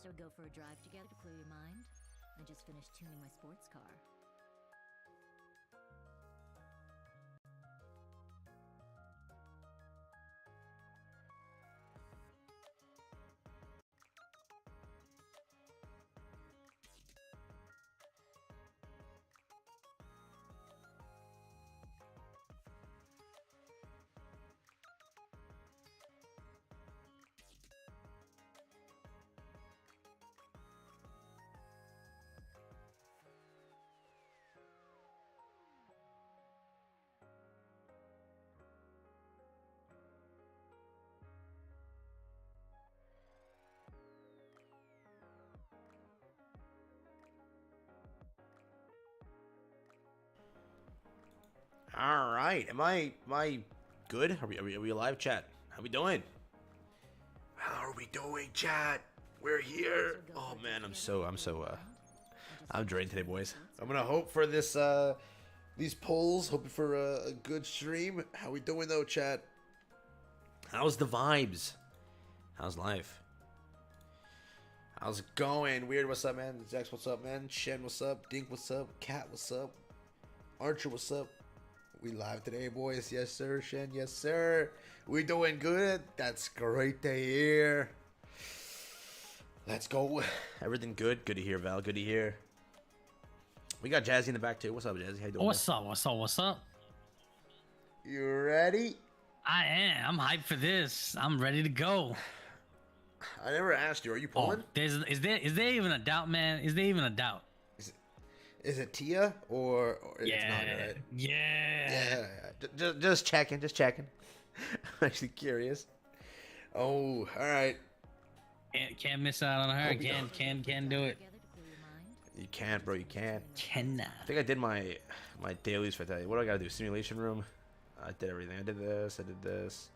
Shall we go for a drive together to clear your mind? I just finished tuning my sports car. All right, am I good? Are we alive, chat? How we doing? How are we doing, chat? We're here. Oh man, I'm drained today, boys. I'm gonna hope for this these polls. Hoping for a good stream. How we doing though, chat? How's the vibes? How's life? How's it going? Weird, what's up, man? Zex, what's up, man? Shen, what's up? Dink, what's up? Cat, what's up? Archer, what's up? We live today, boys. Yes, sir. Shen, yes, sir. We doing good. That's great to hear. Let's go. Everything good. Good to hear, Val. Good to hear. We got Jazzy in the back, too. What's up, Jazzy? How you doing? What's up? What's up? What's up? You ready? I am. I'm hyped for this. I'm ready to go. I never asked you. Are you pulling? Oh, is there even a doubt, man? Is there even a doubt? Is it Tia or yeah, it's Naga, right? Yeah. Just checking. I'm actually curious. Oh, all right. Can't miss out on her. Can do it. You can't, bro. You can't. Cannot. I think I did my dailies for today. What do I gotta do? Simulation room. I did everything. I did this.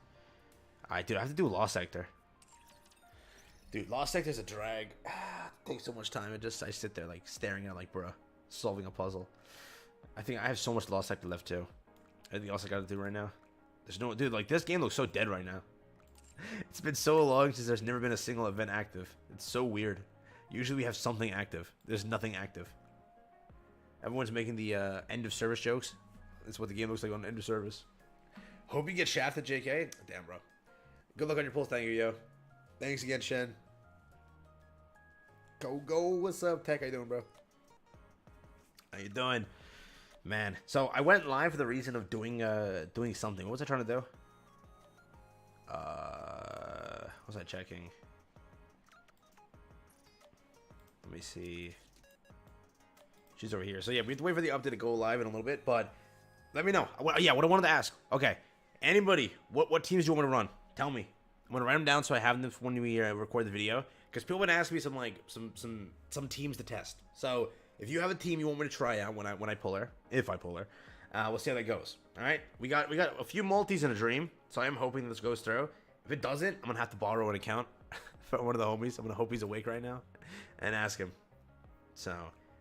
Dude, I have to do Lost Sector. Dude, Lost Sector's a drag. It takes so much time. I sit there like staring at like, bruh, solving a puzzle. I think I have so much Lost Sector left too. Anything else I gotta do right now? There's no, dude, like this game looks so dead right now. It's been so long since there's never been a single event active. It's so weird. Usually we have something active. There's nothing active. Everyone's making the end of service jokes. That's what the game looks like on end of service. Hope you get shafted, JK. Damn, bro. Good luck on your pulls. Thank you, yo. Thanks again, Shen. Go. What's up, Tech? How you doing, bro? How you doing? Man. So I went live for the reason of doing something. What was I trying to do? What was I checking? Let me see. She's over here. So yeah, we have to wait for the update to go live in a little bit, but let me know. What I wanted to ask. Okay. Anybody, what teams do you want me to run? Tell me. I'm gonna write them down so I have them when we record the video. Because people have been asking me some teams to test. So if you have a team you want me to try out when I pull her, if I pull her, we'll see how that goes. All right, we got a few multis in a dream, so I am hoping this goes through. If it doesn't, I'm gonna have to borrow an account from one of the homies. I'm gonna hope he's awake right now and ask him. So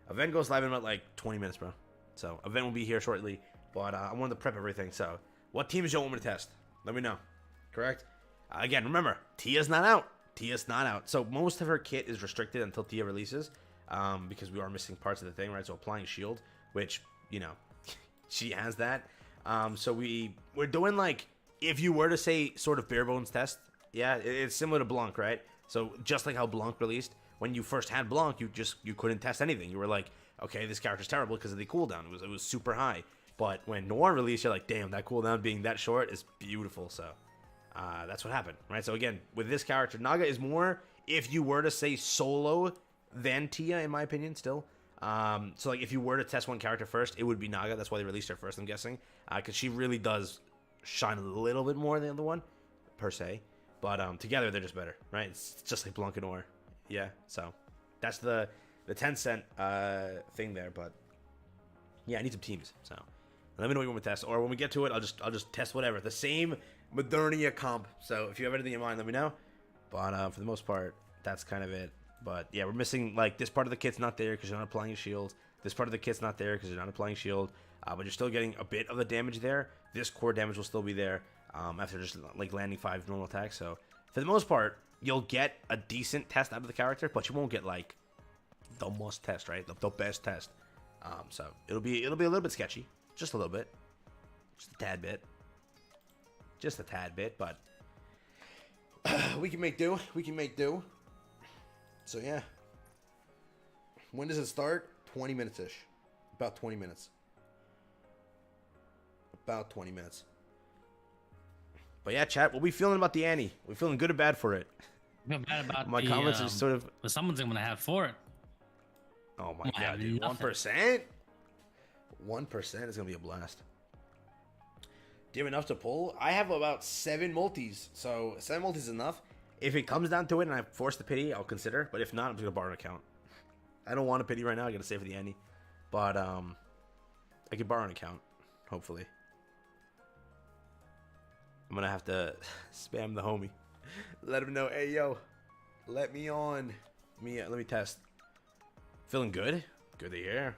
event goes live in about like 20 minutes, bro. So event will be here shortly, but I wanted to prep everything. So what teams do you want me to test? Let me know. Correct. Again, remember, Tia's not out. So most of her kit is restricted until Tia releases, because we are missing parts of the thing, right? So applying shield, which, you know, she has that. So we're doing like, if you were to say sort of bare bones test, yeah, it's similar to Blanc, right? So just like how Blanc released, when you first had Blanc, you couldn't test anything. You were like, okay, this character's terrible because of the cooldown. It was super high. But when Noir released, you're like, damn, that cooldown being that short is beautiful. So that's what happened, right? So again, with this character, Naga is more, if you were to say solo than Tia, in my opinion, still. So like if you were to test one character first, it would be Naga. That's why they released her first, I'm guessing, because she really does shine a little bit more than the other one, per se. But together they're just better, right? It's just like Blanc and Noir. Yeah. So that's the 10-cent thing there. But yeah, I need some teams. So let me know what you want me to test, or when we get to it, I'll just test whatever. The same Modernia comp. So if you have anything in mind, let me know. But for the most part, that's kind of it. But yeah, we're missing, like, this part of the kit's not there because you're not applying a shield. This part of the kit's not there because you're not applying shield. But you're still getting a bit of the damage there. This core damage will still be there after just like landing 5 normal attacks. So for the most part, you'll get a decent test out of the character, but you won't get like the must test, right? The best test. So it'll be a little bit sketchy, just a little bit, just a tad bit, but we can make do. We can make do. So yeah. When does it start? 20 minutes ish. About 20 minutes. About 20 minutes. But yeah, chat, what we feeling about the Annie? We feeling good or bad for it? I feel bad about my comments are sort of. But someone's gonna have for it. Oh my god, dude! 1%. 1% is gonna be a blast. Do you have enough to pull? I have about 7 multis, so 7 multis is enough. If it comes down to it and I force the pity, I'll consider. But if not, I'm just gonna borrow an account. I don't want a pity right now. I gotta save for the Annie, but I can borrow an account. Hopefully, I'm gonna have to spam the homie. Let him know, hey yo, let me on. Let me test. Feeling good? Good to hear.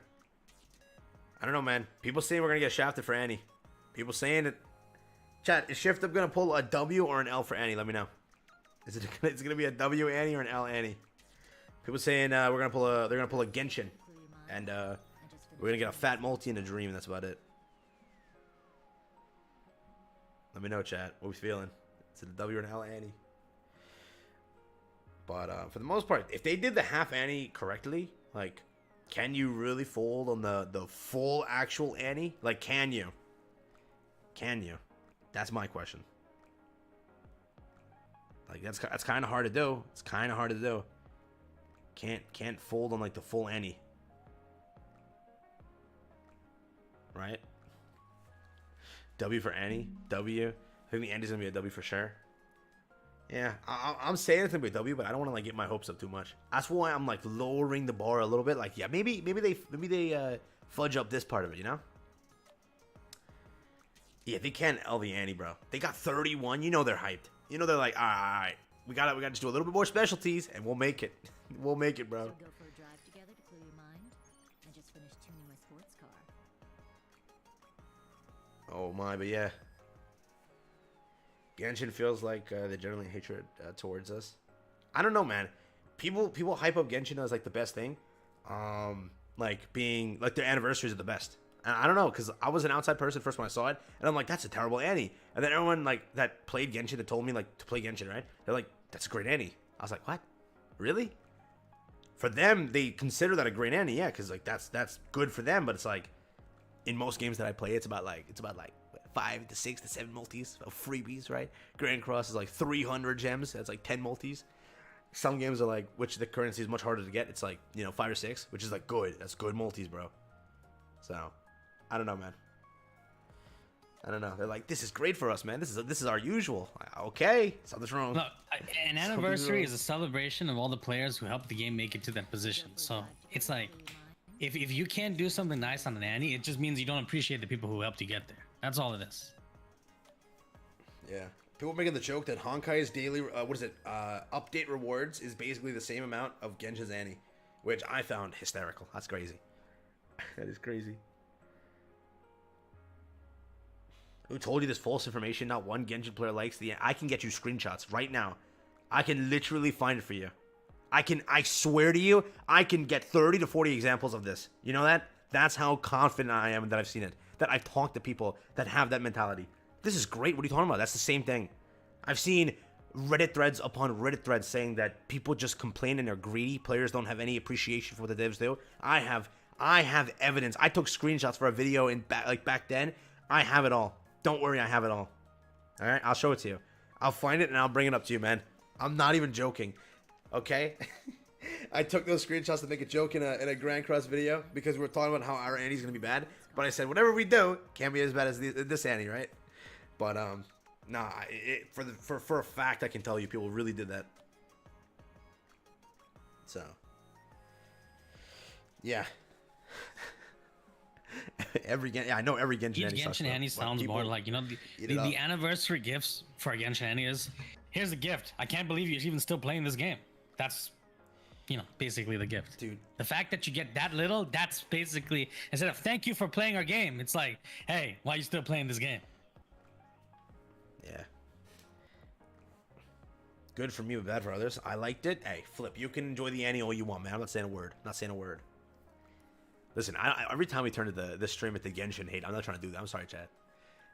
I don't know, man. People saying we're gonna get shafted for Annie. People saying it. Chat, is Shift Up gonna pull a W or an L for Annie? Let me know. Is it gonna be a W Annie or an L Annie? People saying they're gonna pull a Genshin, and we're gonna get a fat multi in a dream. That's about it. Let me know, chat. What we feeling? Is it a W or an L Annie? But for the most part, if they did the half Annie correctly, like, can you really fold on the full actual Annie? Like, can you? Can you? That's my question. Like, that's kind of hard to do. It's kind of hard to do. Can't fold on like the full Annie. Right? W for Annie. W. I think the Annie's gonna be a W for sure. Yeah, I'm saying it's gonna be a W, but I don't want to like get my hopes up too much. That's why I'm like lowering the bar a little bit. Like, yeah, maybe they fudge up this part of it, you know? Yeah, they can't L the Annie, bro. They got 31. You know they're hyped. You know they're like, all right, we gotta just do a little bit more specialties, and we'll make it. We'll make it, bro. Go for a drive together to clear your mind. I just finished tuning my sports car. Oh my, but yeah. Genshin feels like they're generally hatred towards us. I don't know, man. People hype up Genshin as like the best thing. Like being like their anniversaries are the best. And I don't know, because I was an outside person first when I saw it, and I'm like, that's a terrible Annie. And then everyone like that played Genshin that told me like to play Genshin, right? They're like, that's a great Annie. I was like, what? Really? For them, they consider that a great Annie, yeah, because like that's good for them. But it's like in most games that I play, it's about like 5 to 6 to 7 multis of freebies, right? Grand Cross is like 300 gems. That's like 10 multis. Some games are like, which the currency is much harder to get. It's like, 5 or 6, which is like good. That's good multis, bro. So, I don't know, man. I don't know. They're like, this is great for us, man. This is our usual. Okay, something's wrong. Look, an anniversary is a celebration of all the players who helped the game make it to that position. So it's like, if you can't do something nice on an Annie, it just means you don't appreciate the people who helped you get there. That's all it is. Yeah. People making the joke that Honkai's daily, update rewards is basically the same amount of Genshin's Annie, which I found hysterical. That's crazy. That is crazy. Who told you this false information? Not one Genshin player likes the... I can get you screenshots right now. I can literally find it for you. I swear to you, I can get 30 to 40 examples of this. You know that? That's how confident I am that I've seen it. That I've talked to people that have that mentality. This is great. What are you talking about? That's the same thing. I've seen Reddit threads upon Reddit threads saying that people just complain and they're greedy. Players don't have any appreciation for what the devs do. I have evidence. I took screenshots for a video back then. I have it all. Don't worry, I have it all. All right, I'll show it to you. I'll find it and I'll bring it up to you, man. I'm not even joking. Okay? I took those screenshots to make a joke in a Grand Cross video because we were talking about how our Annie's gonna be bad. But I said whatever we do can't be as bad as this Annie, right? But nah, for a fact I can tell you people really did that. So yeah. I know every Genshin Annie. Genshin Annie sounds more like the anniversary gifts for a Genshin Annie is here's a gift. I can't believe you're even still playing this game. That's basically the gift. Dude. The fact that you get that little, that's basically instead of thank you for playing our game, it's like, hey, why are you still playing this game? Yeah. Good for me, but bad for others. I liked it. Hey, Flip, you can enjoy the Annie all you want, man. I'm not saying a word. Not saying a word. Listen, every time we turn to the stream at the Genshin hate, I'm not trying to do that. I'm sorry, chat.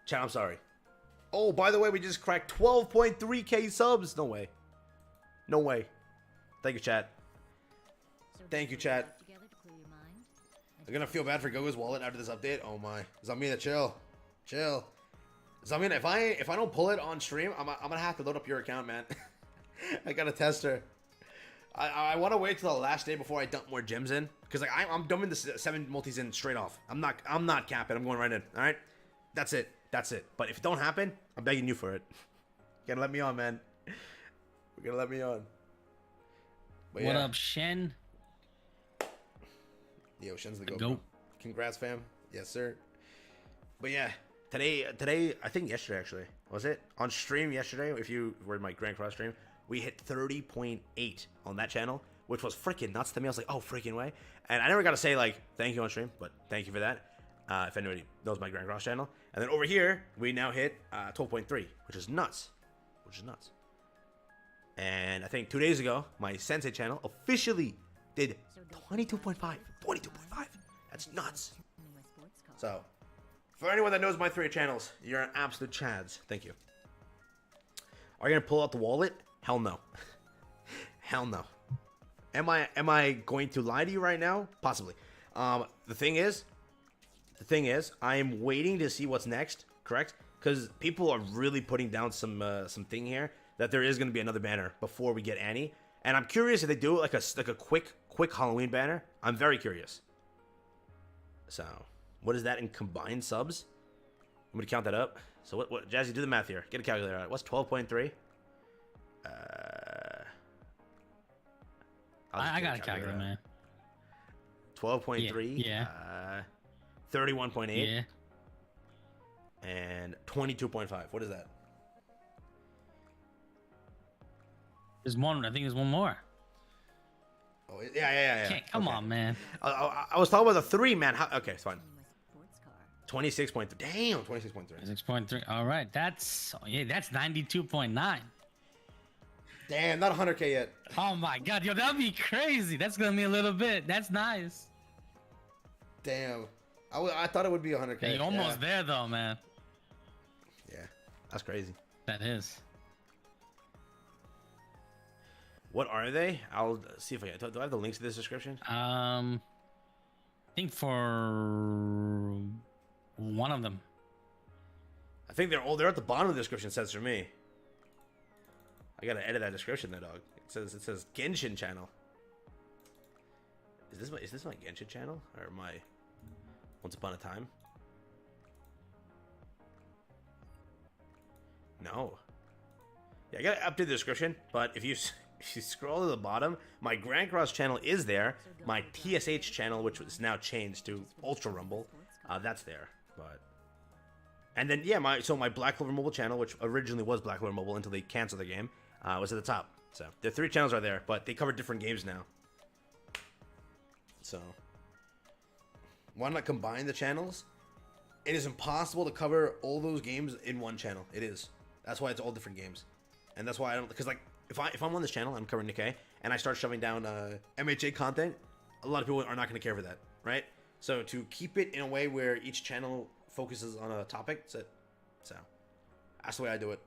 Chat, I'm sorry. Oh, by the way, we just cracked 12.3k subs. No way. No way. Thank you, chat. Thank you, chat. I'm gonna feel bad for Gogo's wallet after this update. Oh my. Zamina, chill. Chill. Zamina, if I don't pull it on stream, I'm gonna have to load up your account, man. I got a tester. I want to wait till the last day before I dump more gems in, because like I'm dumping the 7 multis in straight off. I'm not capping. I'm going right in. All right, that's it. That's it. But if it don't happen, I'm begging you for it. You gotta let me on, man. We're gonna let me on. But what up, Shen? Yo, Shen's the GOAT. Congrats, fam. Yes, sir. But yeah, today, I think yesterday actually, was it? On stream yesterday, if you were in my Grand Cross stream, we hit 30.8 on that channel, which was freaking nuts to me. I was like, oh, freaking way. And I never got to say, like, thank you on stream, but thank you for that. If anybody knows my Grand Cross channel. And then over here, we now hit 12.3, which is nuts. Which is nuts. And I think 2 days ago, my Sensei channel officially did 22.5. 22.5. That's nuts. So, for anyone that knows my 3 channels, you're an absolute chads. Thank you. Are you going to pull out the wallet? Hell no. Hell no. Am I going to lie to you right now? Possibly. The thing is, I'm waiting to see what's next, correct? Because people are really putting down some thing here that there is going to be another banner before we get Annie. And I'm curious if they do like a quick Halloween banner. I'm very curious. So, what is that in combined subs? I'm going to count that up. So what Jazzy, do the math here. Get a calculator out. What's 12.3? I got a calculator, man. 12.3. Yeah. 31.8. Yeah. And 22.5. What is that? There's one. I think there's one more. Oh, yeah. Come on, man. I was talking about the 3, man. Okay, it's fine. 26.3. Damn, 26.3. 6.3. All right. That's 92.9. Damn, not 100k yet. Oh my god, yo, that'd be crazy. That's gonna be a little bit. That's nice. Damn. I thought it would be 100k. Yeah, you're almost there though, man. Yeah, that's crazy. That is. What are they? I'll see if do I have the links to this description? I think for one of them. I think they're at the bottom of the description. It says for me. I gotta edit that description there, dog. It says Genshin channel. Is this my Genshin channel or my Once Upon a Time? No. Yeah, I gotta update the description. But if you scroll to the bottom, my Grand Cross channel is there. My TSH channel, which was now changed to Ultra Rumble, that's there. But and then yeah, my Black Clover Mobile channel, which originally was Black Clover Mobile until they canceled the game. Was at the top. So the 3 channels are there, but they cover different games now. So why not combine the channels? It is impossible to cover all those games in one channel. It is. That's why it's all different games, and that's why I don't. Because like if I'm on this channel, I'm covering Nikke, and I start shoving down MHA content, a lot of people are not going to care for that, right? So to keep it in a way where each channel focuses on a topic, so that's the way I do it.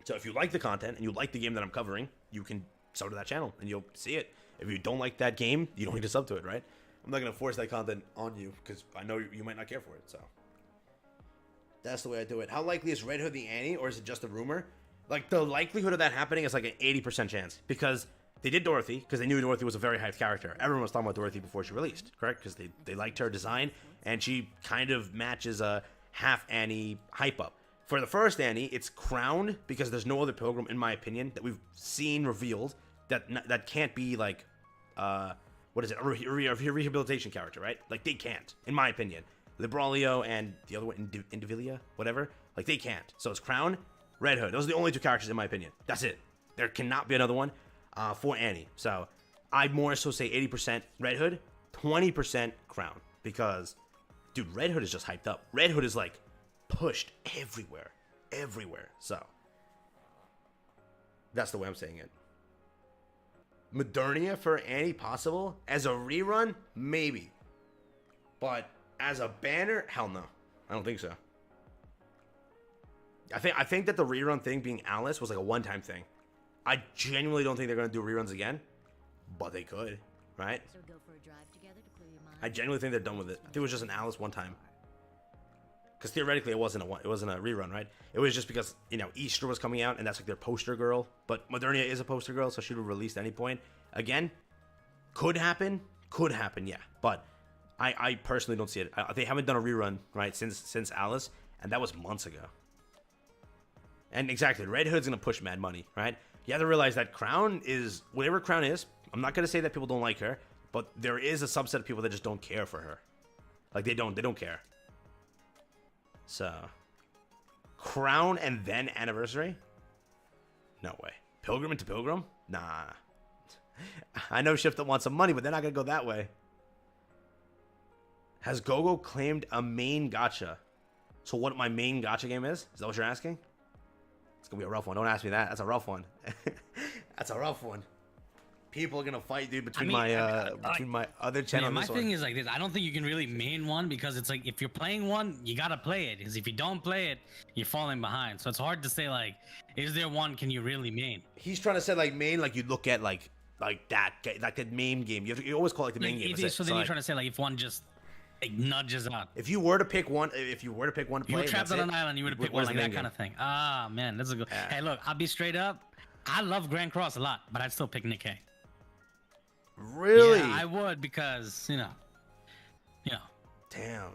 So if you like the content and you like the game that I'm covering, you can sub to that channel and you'll see it. If you don't like that game, you don't need to sub to it, right? I'm not going to force that content on you because I know you might not care for it. So that's the way I do it. How likely is Red Hood the Annie, or is it just a rumor? Like, the likelihood of that happening is like an 80% chance because they did Dorothy because they knew Dorothy was a very hyped character. Everyone was talking about Dorothy before she released, correct? Because they liked her design and she kind of matches a half Annie hype up. For the first Annie, it's crowned because there's no other pilgrim, in my opinion, that we've seen revealed that can't be like, what is it, a rehabilitation character, right? Like, they can't, in my opinion. Libralio and the other one, Indivilia, whatever, like, they can't. So it's Crown, Red Hood. Those are the only 2 characters, in my opinion. That's it. There cannot be another one for Annie. So I'd more so say 80% Red Hood, 20% Crown. Because, dude, Red Hood is just hyped up. Red Hood is, like, pushed everywhere. So That's the way I'm saying it. Modernia for any possible as a rerun, maybe, but as a banner, hell no. I don't think so. I think that the rerun thing being Alice was like a one-time thing. I genuinely don't think they're gonna do reruns again, but they could, right? So go for a drive together to clear your mind. I genuinely think they're done with it. I think it was just an Alice one time. Because theoretically, it wasn't a rerun, right? It was just because, you know, Easter was coming out, and that's like their poster girl. But Modernia is a poster girl, so she would have released at any point. Again, could happen, yeah. But I personally don't see it. They haven't done a rerun, right, since Alice, and that was months ago. And exactly, Red Hood's gonna push mad money, right? You have to realize that Crown is whatever Crown is. I'm not gonna say that people don't like her, but there is a subset of people that just don't care for her. Like they don't care. So, Crown and then Anniversary? No way. Pilgrim into Pilgrim? Nah. I know Shifter wants some money, but they're not gonna go that way. Has Gogo claimed a main gacha? So what my main gacha game is? Is that what you're asking? It's gonna be a rough one. Don't ask me that. That's a rough one. That's a rough one. People are gonna fight, dude, between my other channel. My thing is like this. I don't think you can really main one because it's like if you're playing one, you gotta play it. Because if you don't play it, you're falling behind. So it's hard to say like, is there one can you really main? He's trying to say like main, like you look at like that main game. You always call it the main game. So then you're trying to say like if one just like nudges out. If you were to pick one, to play, you were trapped on an island, you would have picked one like that kind of thing. Ah man, that's a good. Hey, look, I'll be straight up. I love Grand Cross a lot, but I'd still pick Nikke. Really? Yeah, I would because you know. Damn.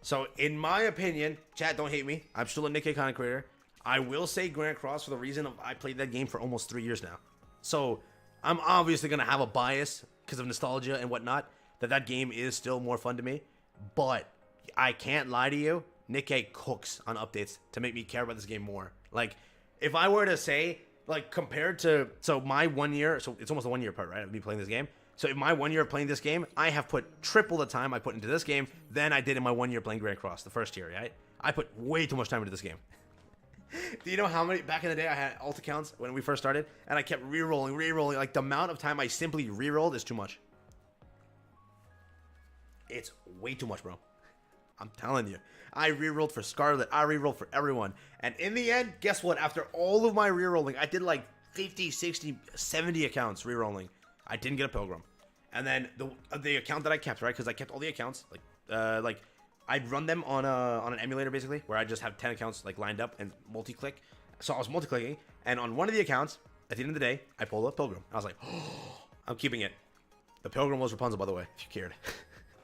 So in my opinion, chat, don't hate me. I'm still a Nikke content creator. I will say Grand Cross for the reason of I played that game for almost 3 years now. So I'm obviously gonna have a bias because of nostalgia and whatnot. That game is still more fun to me, but I can't lie to you. Nikke cooks on updates to make me care about this game more. Like, if I were to say, like, compared to my 1 year, so it's almost a 1 year part, right, of me playing this game. So in my 1 year of playing this game, I have put triple the time I put into this game than I did in my 1 year playing Grand Cross, the first year, right? I put way too much time into this game. Do you know how many, back in the day, I had alt accounts when we first started, and I kept re-rolling. Like, the amount of time I simply re-rolled is too much. It's way too much, bro. I'm telling you. I re-rolled for Scarlet. I re-rolled for everyone. And in the end, guess what? After all of my re-rolling, I did like 50, 60, 70 accounts re-rolling. I didn't get a Pilgrim. And then the account that I kept, right? Because I kept all the accounts. Like I'd run them on an emulator, basically, where I just have 10 accounts like lined up and multi-click. So I was multi-clicking. And on one of the accounts, at the end of the day, I pulled up Pilgrim. I was like, oh, I'm keeping it. The Pilgrim was Rapunzel, by the way, if you cared.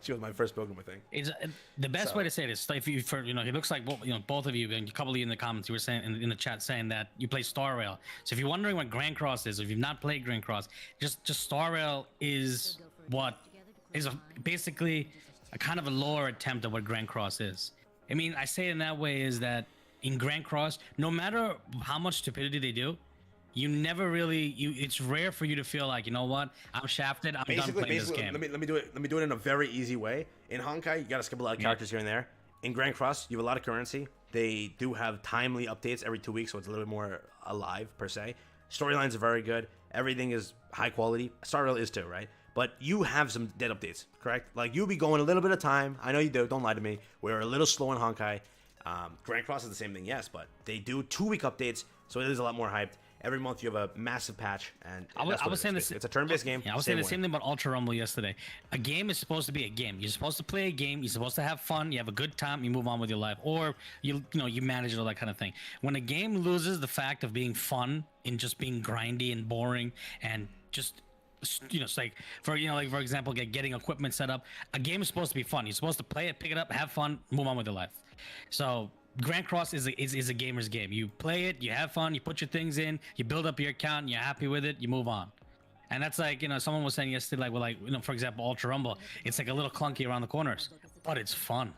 She was my first Pilgrim, I think. It's the best way to say it is if you, for it looks like both of you and a couple of you in the comments, you were saying in the chat saying that you play Star Rail. So if you're wondering what Grand Cross is, or if you've not played Grand Cross, just Star Rail is basically a kind of a lower attempt at what Grand Cross is. I mean, I say it in that way is that in Grand Cross, no matter how much stupidity they do, you never really it's rare for you to feel like, you know what, I'm shafted, I'm done playing this game. Let me do it in a very easy way. In Honkai, you gotta skip a lot of characters here and there. In Grand Cross, you have a lot of currency. They do have timely updates every 2 weeks, so it's a little bit more alive per se. Storylines are very good. Everything is high quality. Star Rail is too, right? But you have some dead updates, correct? Like, you'll be going a little bit of time. I know you do. Don't lie to me. We're a little slow in Honkai. Grand Cross is the same thing, yes, but they do 2 week updates, so it is a lot more hyped. Every month you have a massive patch, and I was saying this. It's a turn-based game. Yeah, I was saying the same thing about Ultra Rumble yesterday. A game is supposed to be a game. You're supposed to play a game. You're supposed to have fun. You have a good time. You move on with your life, or you manage it, all that kind of thing. When a game loses the fact of being fun and just being grindy and boring and just it's like for example, getting equipment set up. A game is supposed to be fun. You're supposed to play it, pick it up, have fun, move on with your life. So Grand Cross is a gamer's game. You play it, you have fun, you put your things in, you build up your account, and you're happy with it, you move on. And that's like, someone was saying yesterday, like, for example, Ultra Rumble, it's like a little clunky around the corners, but it's fun.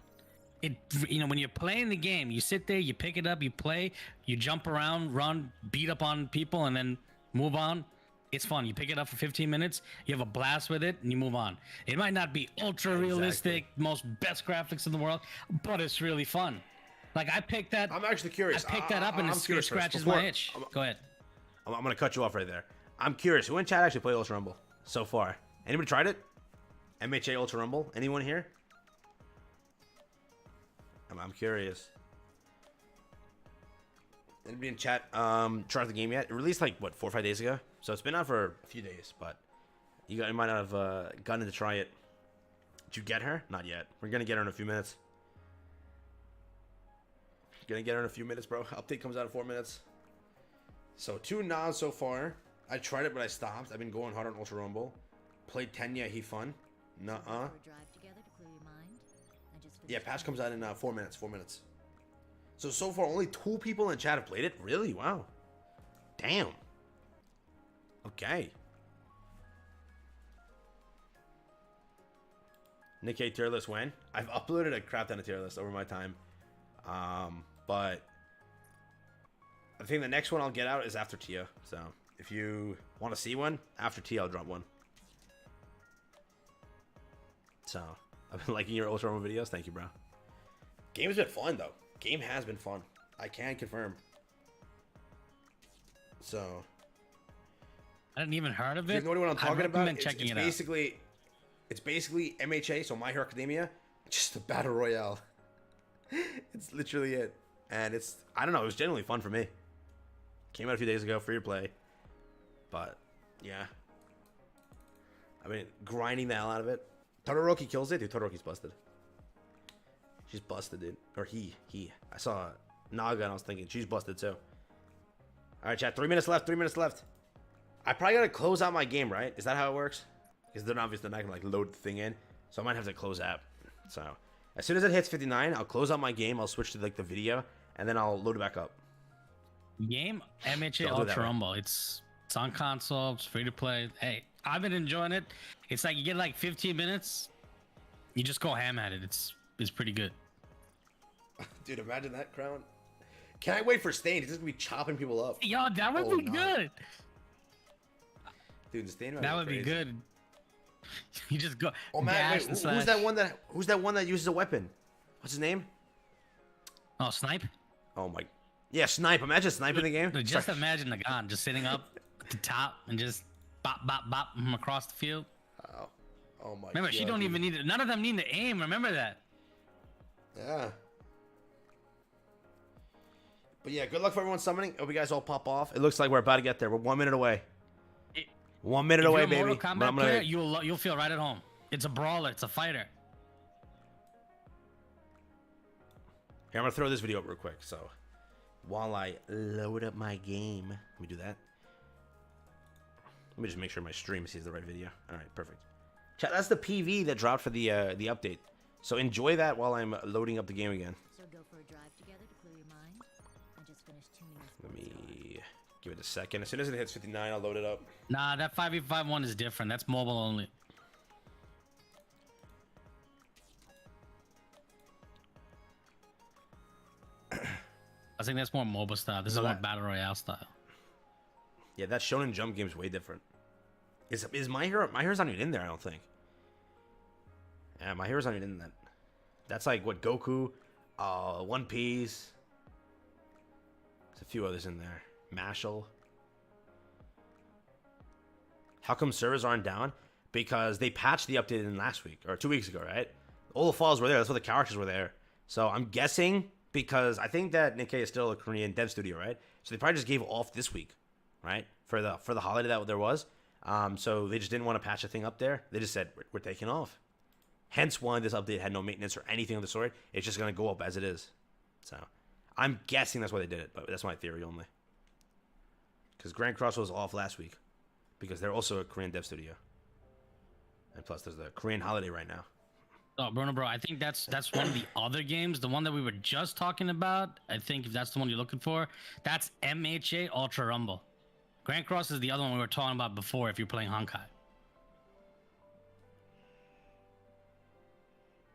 It, when you're playing the game, you sit there, you pick it up, you play, you jump around, run, beat up on people, and then move on. It's fun. You pick it up for 15 minutes, you have a blast with it, and you move on. It might not be ultra realistic, most best graphics in the world, but it's really fun. Like, I picked that. I'm actually curious. I picked that up and it scratches my itch. Go ahead. I'm gonna cut you off right there. I'm curious, who in chat actually played Ultra Rumble so far? Anybody tried it? MHA Ultra Rumble? Anyone here? I'm curious. Anybody in chat tried the game yet? It released like what 4 or 5 days ago, so it's been out for a few days. But you might not have gotten to try it. Did you get her? Not yet. We're gonna get her in a few minutes. Gonna get her in a few minutes, bro. Update comes out in 4 minutes. So 2 nods so far. I tried it, but I stopped. I've been going hard on Ultra Rumble. Played Tenya, he fun. Nuh-uh. Yeah, patch comes out in 4 minutes. 4 minutes. So far, only 2 people in chat have played it? Really? Wow. Damn. Okay. Nikke tier list when? I've uploaded a crap ton of tier lists over my time. But I think the next one I'll get out is after Tia. So if you want to see one, after Tia I'll drop one. So I've been liking your Ultra Rumble videos. Thank you, bro. Game has been fun though. Game has been fun. I can confirm. So I hadn't even heard of it. You know what I'm talking about? It's basically MHA, so My Hero Academia, just a battle royale. It's literally it. And it's, I don't know, it was genuinely fun for me. Came out a few days ago, free to play. But, yeah. I mean, grinding the hell out of it. Todoroki kills it. Dude, Todoroki's busted. She's busted, dude. Or he. I saw Naga and I was thinking, she's busted too. Alright, chat, 3 minutes left, 3 minutes left. I probably gotta close out my game, right? Is that how it works? Because they're obviously not gonna like load the thing in. So I might have to close out. So as soon as it hits 59, I'll close out my game, I'll switch to like the video, and then I'll load it back up. Game MHA Ultra Rumble. It's on console, it's free to play. Hey, I've been enjoying it. It's like you get like 15 minutes, you just go ham at it. It's pretty good. Dude, imagine that, Crown. Can't wait for Stain. He's just gonna be chopping people up. Yo, that would be good. Dude, the Stain that would be good. You just go. Oh man, wait, who's that one that? Who's that one that uses a weapon? What's his name? Oh, Snipe. Oh my. Yeah, Snipe. Imagine sniping the game. Just imagine the gun just sitting up at the top and just bop, bop, bop him across the field. Oh my. Remember, she don't even need it. None of them need to aim. Remember that. Yeah. But yeah, good luck for everyone summoning. Hope you guys all pop off. It looks like we're about to get there. We're 1 minute away. 1 minute away, baby. Mortal Kombat player, you'll feel right at home. It's a brawler. It's a fighter. Here, I'm gonna throw this video up real quick. So, while I load up my game, let me do that. Let me just make sure my stream sees the right video. All right, perfect. Chat, that's the PV that dropped for the update. So enjoy that while I'm loading up the game again. So go for a drive together to clear your mind. I just finished tuning in. Let me give it a second. As soon as it hits 59, I'll load it up. Nah, that 5v5 one is different. That's mobile only. I think that's more mobile style. This is more battle royale style. Yeah, that Shonen Jump game is way different. Is My Hero? My Hero's not even in there, I don't think. Yeah, My Hero's not even in that. That's like what, Goku, One Piece. There's a few others in there. Mashal. How come servers aren't down? Because they patched the update in last week or 2 weeks ago, right? All the files were there. That's why the characters were there. So I'm guessing because I think that Nikke is still a Korean dev studio, right? So they probably just gave off this week, right? For the holiday that there was. So they just didn't want to patch a thing up there. They just said we're taking off. Hence why this update had no maintenance or anything of the sort. It's just gonna go up as it is. So I'm guessing that's why they did it, but that's my theory only. Because Grand Cross was off last week because they're also a Korean dev studio. And plus, there's the Korean holiday right now. Oh, Bruno, bro, I think that's one of the other games. The one that we were just talking about. I think if that's the one you're looking for, that's MHA Ultra Rumble. Grand Cross is the other one we were talking about before if you're playing Honkai.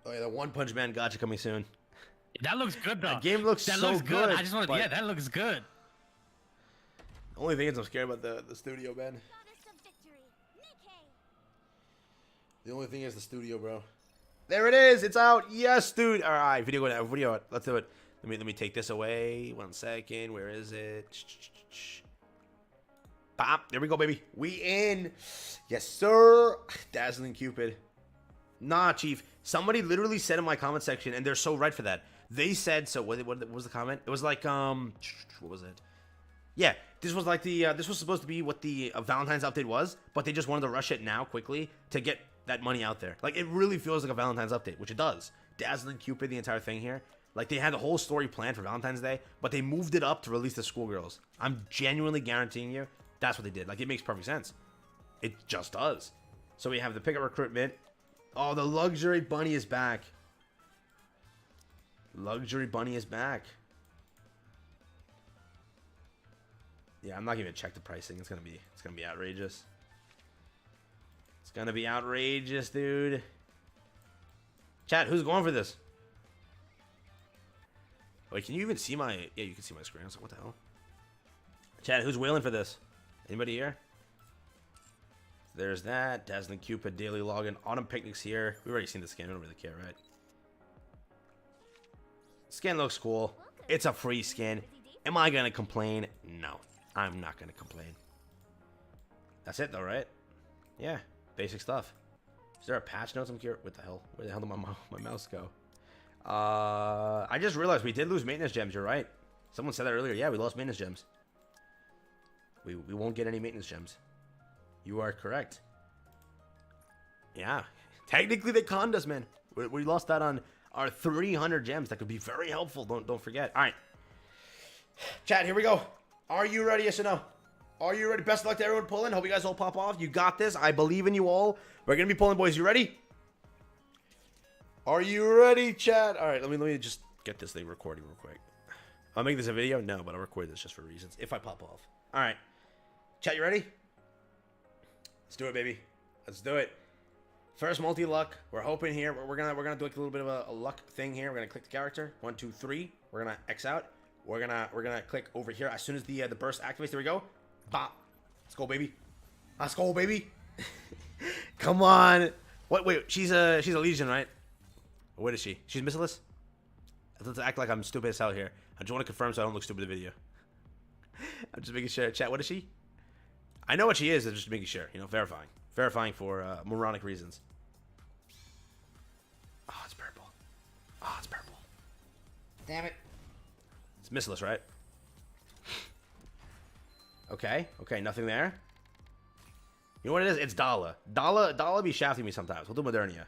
Oh yeah, the One Punch Man Gacha coming soon. That looks good though. The game looks so good. I just want to, yeah, that looks good. Only thing is I'm scared about the studio, man. The only thing is the studio, bro. There it is. It's out. Yes, dude. All right, video it. Video it. Let's do it. Let me take this away. 1 second. Where is it? Bop. There we go, baby. We in. Yes, sir. Dazzling Cupid. Nah, Chief. Somebody literally said in my comment section, and they're so right for that. They said, so what was the comment? It was like, what was it? Yeah, this was like the, this was supposed to be what the Valentine's update was, but they just wanted to rush it now quickly to get that money out there. Like, it really feels like a Valentine's update, which it does. Dazzling Cupid, the entire thing here. Like, they had the whole story planned for Valentine's Day, but they moved it up to release the Schoolgirls. I'm genuinely guaranteeing you that's what they did. Like, it makes perfect sense. It just does. So we have the pickup recruitment. Oh, the luxury bunny is back. Luxury bunny is back. Yeah, I'm not gonna check the pricing. It's gonna be outrageous. It's gonna be outrageous, dude. Chat, who's going for this? Wait, can you even see my... Yeah, you can see my screen. I was like, what the hell? Chat, who's wailing for this? Anybody here? There's that. Dazzling Cupid, daily login. Autumn picnics here. We've already seen the skin. We don't really care, right? Skin looks cool. It's a free skin. Am I gonna complain? No. I'm not gonna complain. That's it, though, right? Yeah. Basic stuff. Is there a patch notes? I'm curious. What the hell? Where the hell did my mouse go? I just realized we did lose maintenance gems. You're right. Someone said that earlier. Yeah, we lost maintenance gems. We won't get any maintenance gems. You are correct. Yeah. Technically, they conned us, man. We lost that on our 300 gems. That could be very helpful. Don't forget. All right. Chat, here we go. Are you ready? Yes or no? Are you ready? Best of luck to everyone pulling. Hope you guys all pop off. You got this. I believe in you all. We're going to be pulling, boys. You ready? Are you ready, chat? All right, let me just get this thing recording real quick. I'll make this a video? No, but I'll record this just for reasons. If I pop off. All right. Chat, you ready? Let's do it, baby. Let's do it. First multi-luck. We're hoping here. We're gonna do like a little bit of a luck thing here. We're gonna click the character. 1, 2, 3. We're gonna X out. We're gonna click over here as soon as the burst activates. There we go. Bop. Let's go, baby. Let's go, baby. Come on. What? Wait. She's a Legion, right? What is she? She's missiless? Let's act like I'm stupid as hell here. I just want to confirm so I don't look stupid in the video. I'm just making sure. Chat, what is she? I know what she is. I'm just making sure. You know, verifying. Verifying for moronic reasons. Oh, it's purple. Oh, it's purple. Damn it. It's missiless, right? Okay. Okay, nothing there. You know what it is? It's Dala. Dala be shafting me sometimes. We'll do Modernia.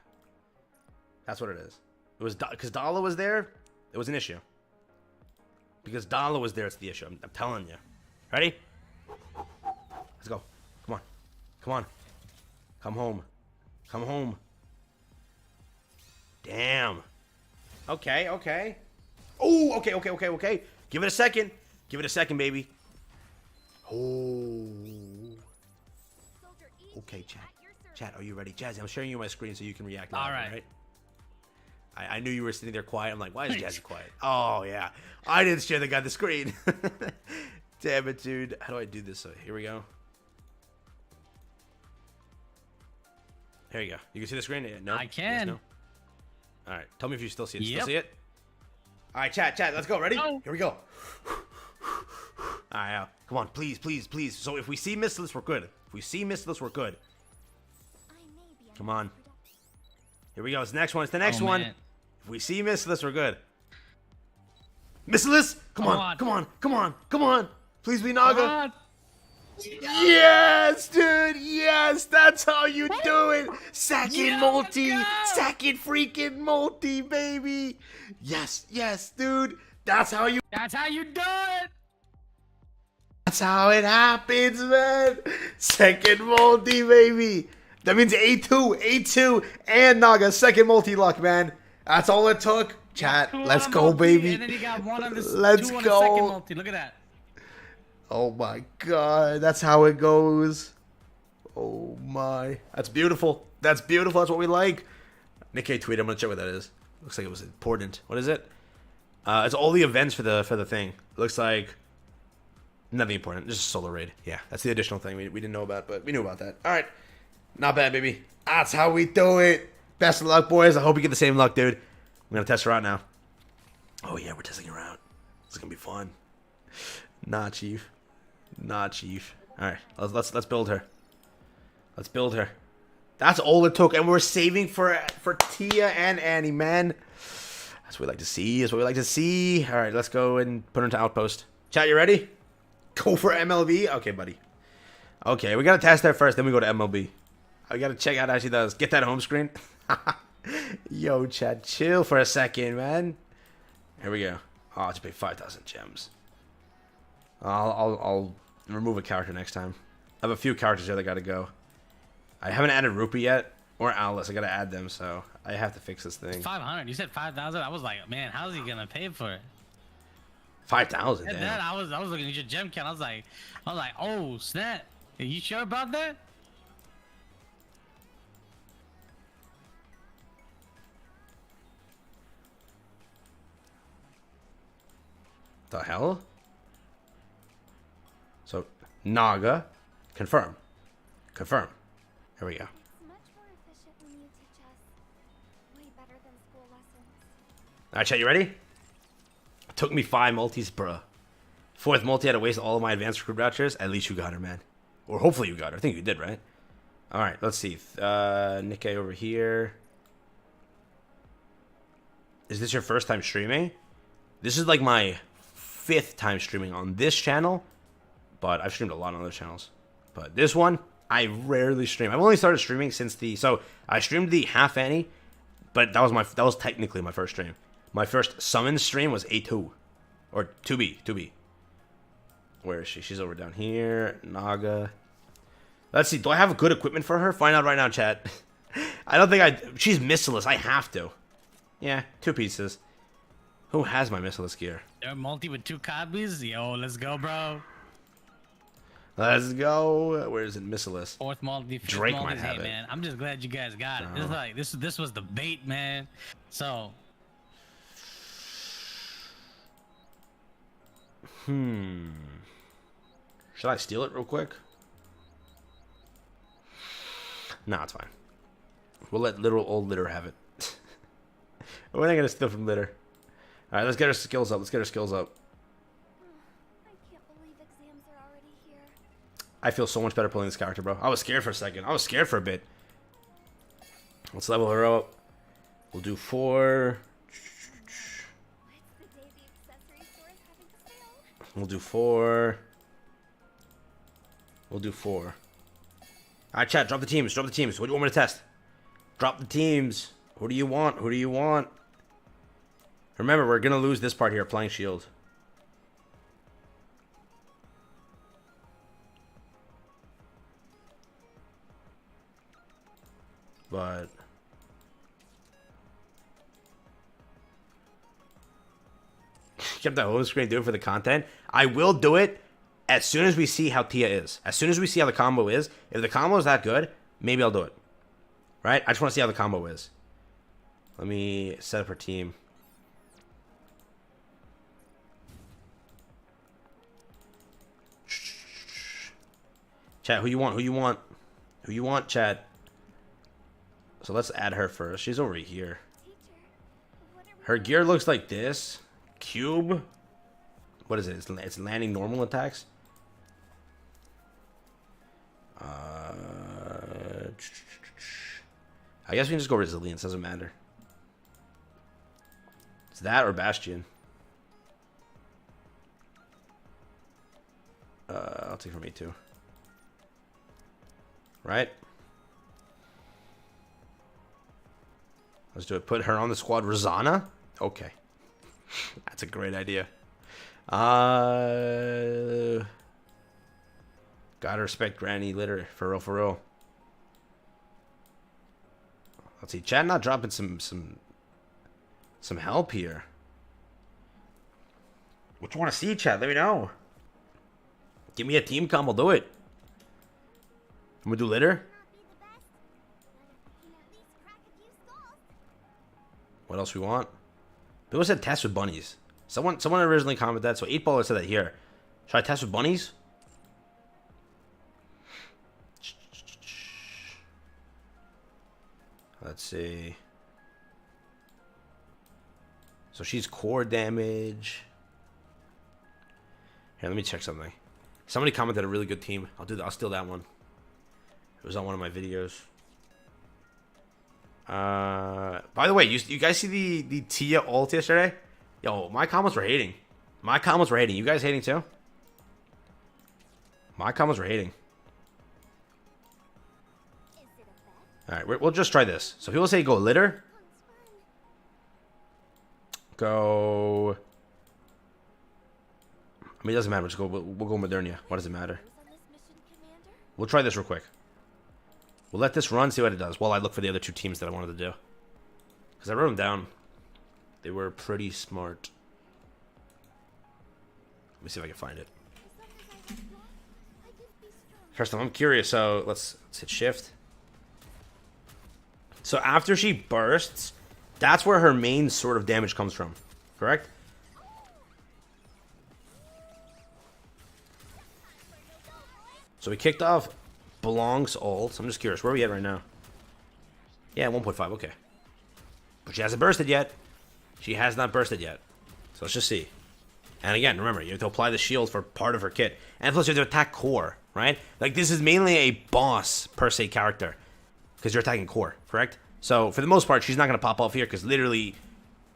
That's what it is. It was because Dala was there. It was an issue. Because Dala was there, it's the issue. I'm telling you. Ready? Let's go. Come on. Come on. Come home. Come home. Damn. Okay, okay. Oh, okay, okay, okay, okay. Give it a second. Give it a second, baby. Oh. Okay, chat. Chat, are you ready? Jazzy, I'm sharing you my screen so you can react live, all right? I knew you were sitting there quiet. I'm like, why is Jazzy quiet? Oh, yeah. I didn't share the screen. Damn it, dude. How do I do this? So here we go. There you go. You can see the screen? No? I can. No? All right. Tell me if you still see it. Still see it? All right, chat. Let's go. Ready? Oh. Here we go. All right. Come on. Please, please, please. So if we see missiless, we're good. If we see missiless, we're good. Come on. Here we go. It's the next one. It's the next one. Man. If we see missiless, we're good. Missiless? Come on. Come on. Come on. Come on. Please be Naga. Yes, dude. Yes. That's how you do it. Second multi. Second freaking multi, baby. Yes. Yes, dude. That's how you do it. That's how it happens, man. Second multi, baby. That means A2, and Naga. Second multi-luck, man. That's all it took. Chat, let's go, baby. And then you got one on this, let's go. Second multi. Look at that. Oh, my God. That's how it goes. Oh, my. That's beautiful. That's beautiful. That's what we like. Nikke tweet. I'm going to check what that is. Looks like it was important. What is it? It's all the events for the thing. It looks like nothing important. Just a solo raid. Yeah, that's the additional thing we didn't know about, but we knew about that. All right. Not bad, baby. That's how we do it. Best of luck, boys. I hope you get the same luck, dude. I'm going to test her out now. Oh, yeah, we're testing her out. It's going to be fun. Nah, Chief. Nah, Chief. All right, let's build her. Let's build her. That's all it took, and we're saving for Tia and Annie, man. That's what we like to see. That's what we like to see. All right, let's go and put her into outpost. Chat, you ready? Go for MLB. Okay, buddy. Okay, we gotta test her first, then we go to MLB. I gotta check out how she does. Get that home screen. Yo, chat, chill for a second, man. Here we go. Oh, I'll just pay 5,000 gems. I'll remove a character next time. I have a few characters here that gotta go. I haven't added Rupee yet, or Alice. I gotta add them, so I have to fix this thing. 500. You said 5,000. I was like, man, how's he gonna pay for it? 5,000. And then I was looking at your gem count. I was like, oh snap. Are you sure about that? The hell? So, Naga, confirm. Confirm. Here we go. It's much more efficient when you teach us. Way better than school lessons. Alright, chat, you ready? It took me 5 multis, bruh. 4th multi, I had to waste all of my advanced recruit vouchers. At least you got her, man. Or hopefully you got her. I think you did, right? Alright, let's see. Nikke over here. Is this your first time streaming? This is like my 5th time streaming on this channel. But I've streamed a lot on other channels. But this one, I rarely stream. I've only started streaming since the... So, I streamed the half Annie. But that was technically my first stream. My first summon stream was A2. Or 2B. Where is she? She's over down here. Naga. Let's see. Do I have good equipment for her? Find out right now, chat. I don't think She's missiless. I have to. Yeah, 2 pieces. Who has my missiless gear? They're multi with 2 copies? Yo, let's go, bro. Let's go. Where is it? Missiless. 4th multi. Drake multi. might have hey, it. man, I'm just glad you guys got it. This is like this was the bait, man. So. Should I steal it real quick? Nah, it's fine. We'll let literal old Litter have it. We're not gonna steal from Litter. Alright, let's get our skills up. I can't believe exams are already here. I feel so much better pulling this character, bro. I was scared for a second. I was scared for a bit. Let's level her up. We'll do 4. It's the day the accessory store is having a sale. We'll do 4. We'll do 4. Alright, chat, drop the teams. What do you want me to test? Drop the teams. Who do you want? Remember, we're gonna lose this part here, applying shield. But... kept that home screen doing for the content. I will do it as soon as we see how Tia is. As soon as we see how the combo is. If the combo is that good, maybe I'll do it. Right? I just want to see how the combo is. Let me set up her team. Chat, who you want, chat? So let's add her first. She's over here. Her gear looks like this. Cube. What is it? It's landing normal attacks. I guess we can just go resilience. Doesn't matter. It's that or Bastion. I'll take for me too. Right? Let's do it. Put her on the squad. Rosanna? Okay. That's a great idea. Gotta respect Granny Litter. For real. Let's see. Chad not dropping some help here. What you want to see, Chad? Let me know. Give me a team comp. I'll do it. I'm gonna do Litter. What else we want? People said test with bunnies. Someone originally commented that, so 8baller said that here. Should I test with bunnies? Let's see. So she's core damage. Here, let me check something. Somebody commented a really good team. I'll do that. I'll steal that one. It was on one of my videos. By the way, you guys see the Tia ult yesterday? Yo, my comments were hating. My comments were hating. You guys hating too? My comments were hating. Alright, we'll just try this. So people say go litter. Go... I mean, it doesn't matter. We'll go Modernia. What does it matter? We'll try this real quick. We'll let this run, see what it does, while I look for the other two teams that I wanted to do. Because I wrote them down. They were pretty smart. Let me see if I can find it. First of all, I'm curious, so let's hit shift. So after she bursts, that's where her main sort of damage comes from, correct? So we kicked off Blanc's ult. I'm just curious, where are we at right now? Yeah, 1.5, okay. But she hasn't bursted yet. She has not bursted yet. So let's just see. And again, remember, you have to apply the shield for part of her kit. And plus you have to attack core, right? Like, this is mainly a boss, per se, character. Because you're attacking core, correct? So, for the most part, she's not going to pop off here because literally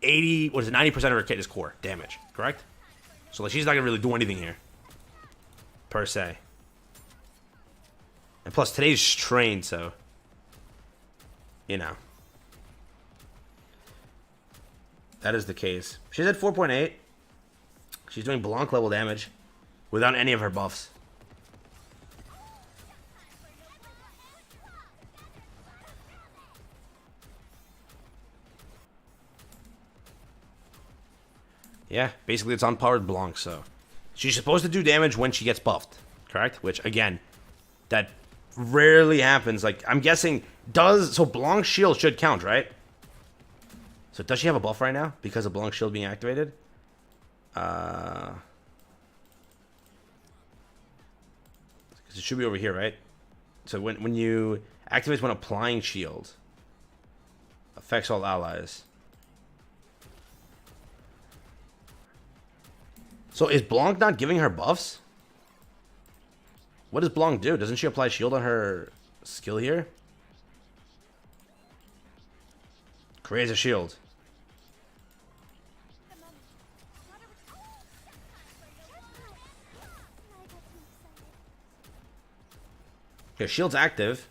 90% of her kit is core damage, correct? So, like, she's not going to really do anything here. Per se. And plus, today's trained, so... You know. That is the case. She's at 4.8. She's doing Blanc level damage without any of her buffs. Yeah, basically it's unpowered Blanc, so... She's supposed to do damage when she gets buffed, correct? Which, again, that rarely happens. Like, I'm guessing... So Blanc's shield should count, right? So does she have a buff right now because of Blanc's shield being activated? Because it should be over here, right? So when you activate when applying shield, affects all allies. So is Blanc not giving her buffs? What does Blanc do? Doesn't she apply shield on her skill here? Creates a shield. Okay, shield's active.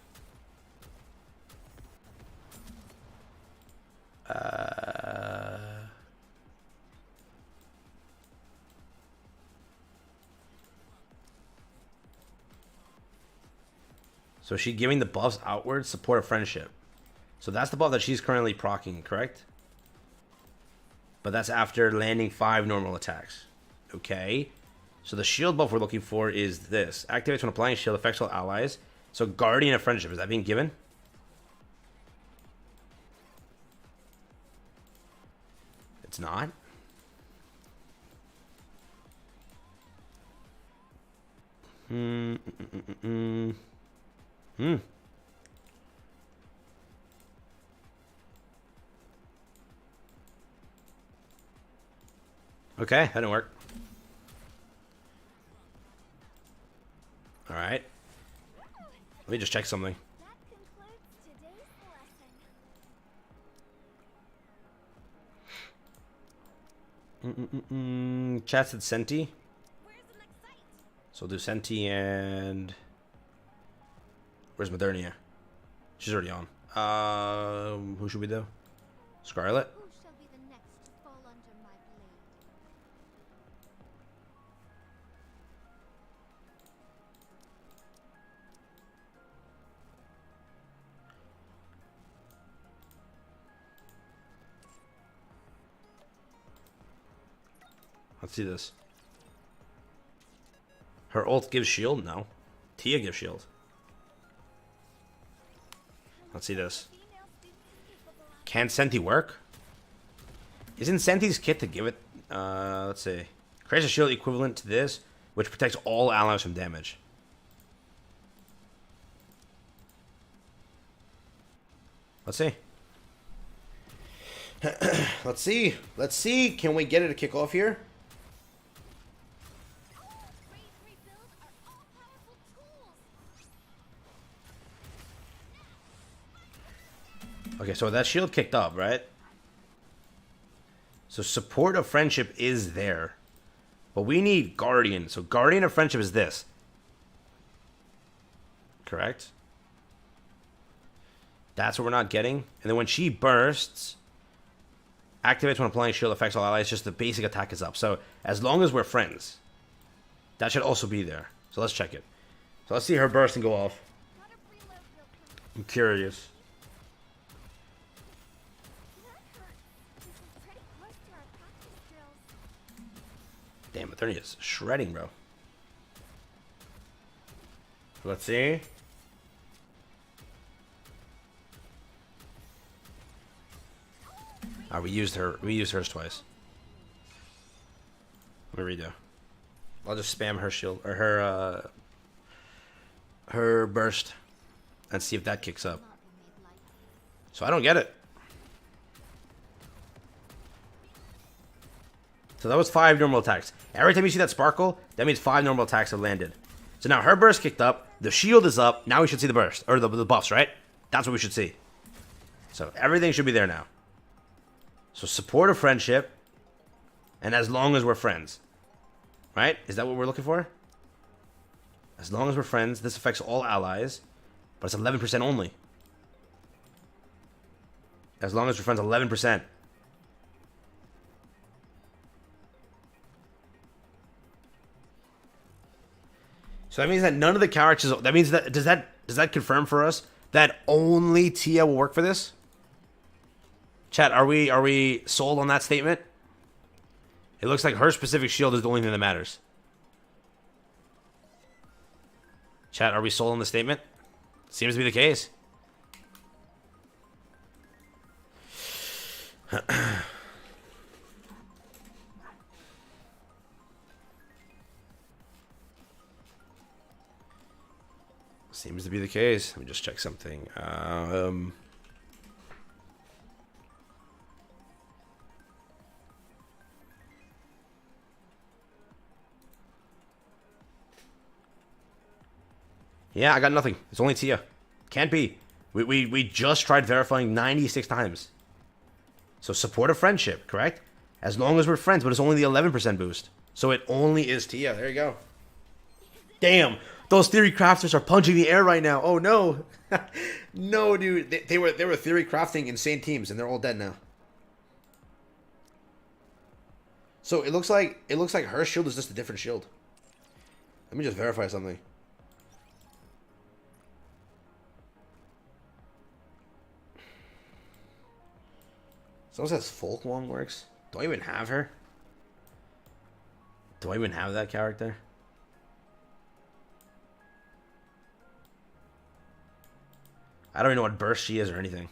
So is she giving the buffs outwards? Support of friendship. So that's the buff that she's currently proccing, correct? But that's after landing 5 normal attacks. Okay. So the shield buff we're looking for is this. Activates when applying shield, affects all allies. So Guardian of Friendship, is that being given? It's not. Okay, that didn't work. All right. Let me just check something. Chat said Senti. So we'll do Senti and... Where's Modernia? She's already on. Who should we do? Scarlet? Let's see this. Her ult gives shield? No. Tia gives shield. Let's see this. Can Senti work? Isn't Senti's kit to give it? Let's see. Creates a shield equivalent to this, which protects all allies from damage. Let's see. Let's see. Let's see. Can we get it to kick off here? Okay, so that shield kicked up, right? So support of friendship is there. But we need guardian. So guardian of friendship is this. Correct? That's what we're not getting. And then when she bursts, activates when applying shield, affects all allies, just the basic attack is up. So as long as we're friends, that should also be there. So let's check it. So let's see her burst and go off. I'm curious. Damn, Attorney is shredding, bro. Let's see. We used her. We used hers twice. Let me redo. I'll just spam her shield or her burst and see if that kicks up. So I don't get it. So that was 5 normal attacks. Every time you see that sparkle, that means 5 normal attacks have landed. So now her burst kicked up. The shield is up. Now we should see the burst. Or the buffs, right? That's what we should see. So everything should be there now. So support of friendship. And as long as we're friends. Right? Is that what we're looking for? As long as we're friends. This affects all allies. But it's 11% only. As long as we're friends, 11%. So that means that none of the characters. That means that does that confirm for us that only Tia will work for this? Chat, are we sold on that statement? It looks like her specific shield is the only thing that matters. Chat, are we sold on the statement? Seems to be the case. Seems to be the case. Let me just check something. Yeah, I got nothing. It's only Tia. Can't be. We just tried verifying 96 times. So support of friendship, correct? As long as we're friends, but it's only the 11% boost. So it only is Tia. There you go. Damn. Those theory crafters are punching the air right now. Oh no. No, dude. They were theory crafting insane teams and they're all dead now. So it looks like her shield is just a different shield. Let me just verify something. Someone says Folk Wong works. Do I even have her? Do I even have that character? I don't even know what burst she is or anything.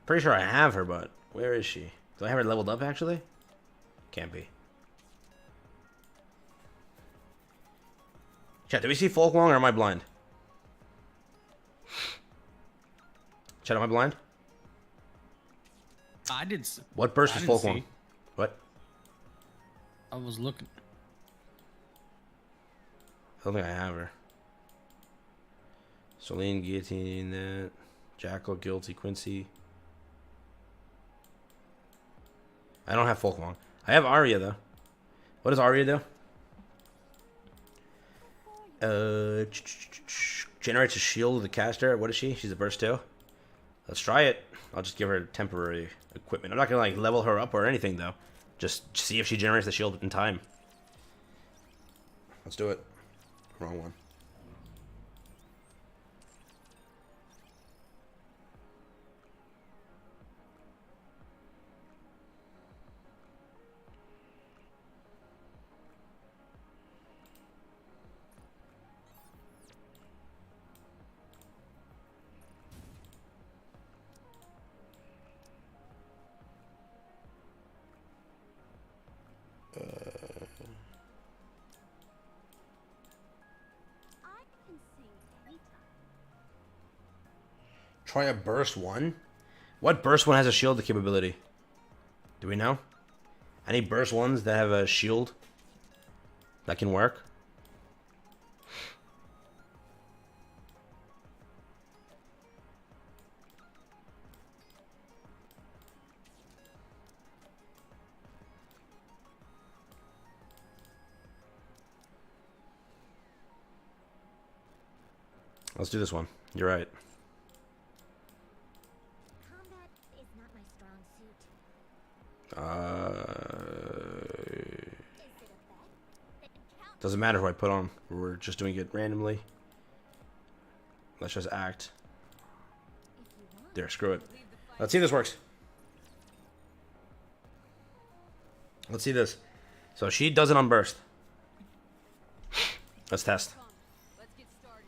Pretty sure I have her, but where is she? Do I have her leveled up actually? Can't be. Chat, do we see Folk Wong or am I blind? Chat, am I blind? I did. What burst is Folk Wong? What? I was looking. I don't think I have her. Celine, Guillotine, that. Jackal, Guilty, Quincy. I don't have Folk Wong. I have Arya, though. What does Arya do? Generates a shield with the caster. What is she? She's a burst too. Let's try it. I'll just give her temporary equipment. I'm not gonna like level her up or anything though. Just see if she generates the shield in time. Let's do it. Wrong one. Try a burst one. What burst one has a shield capability? Do we know? Any burst ones that have a shield that can work? Let's do this one. You're right. Combat is not my strong suit. Doesn't matter who I put on. We're just doing it randomly. Let's just act. There, screw it. Let's see if this works. Let's see this. So she does it on burst. Let's test. Let's get started.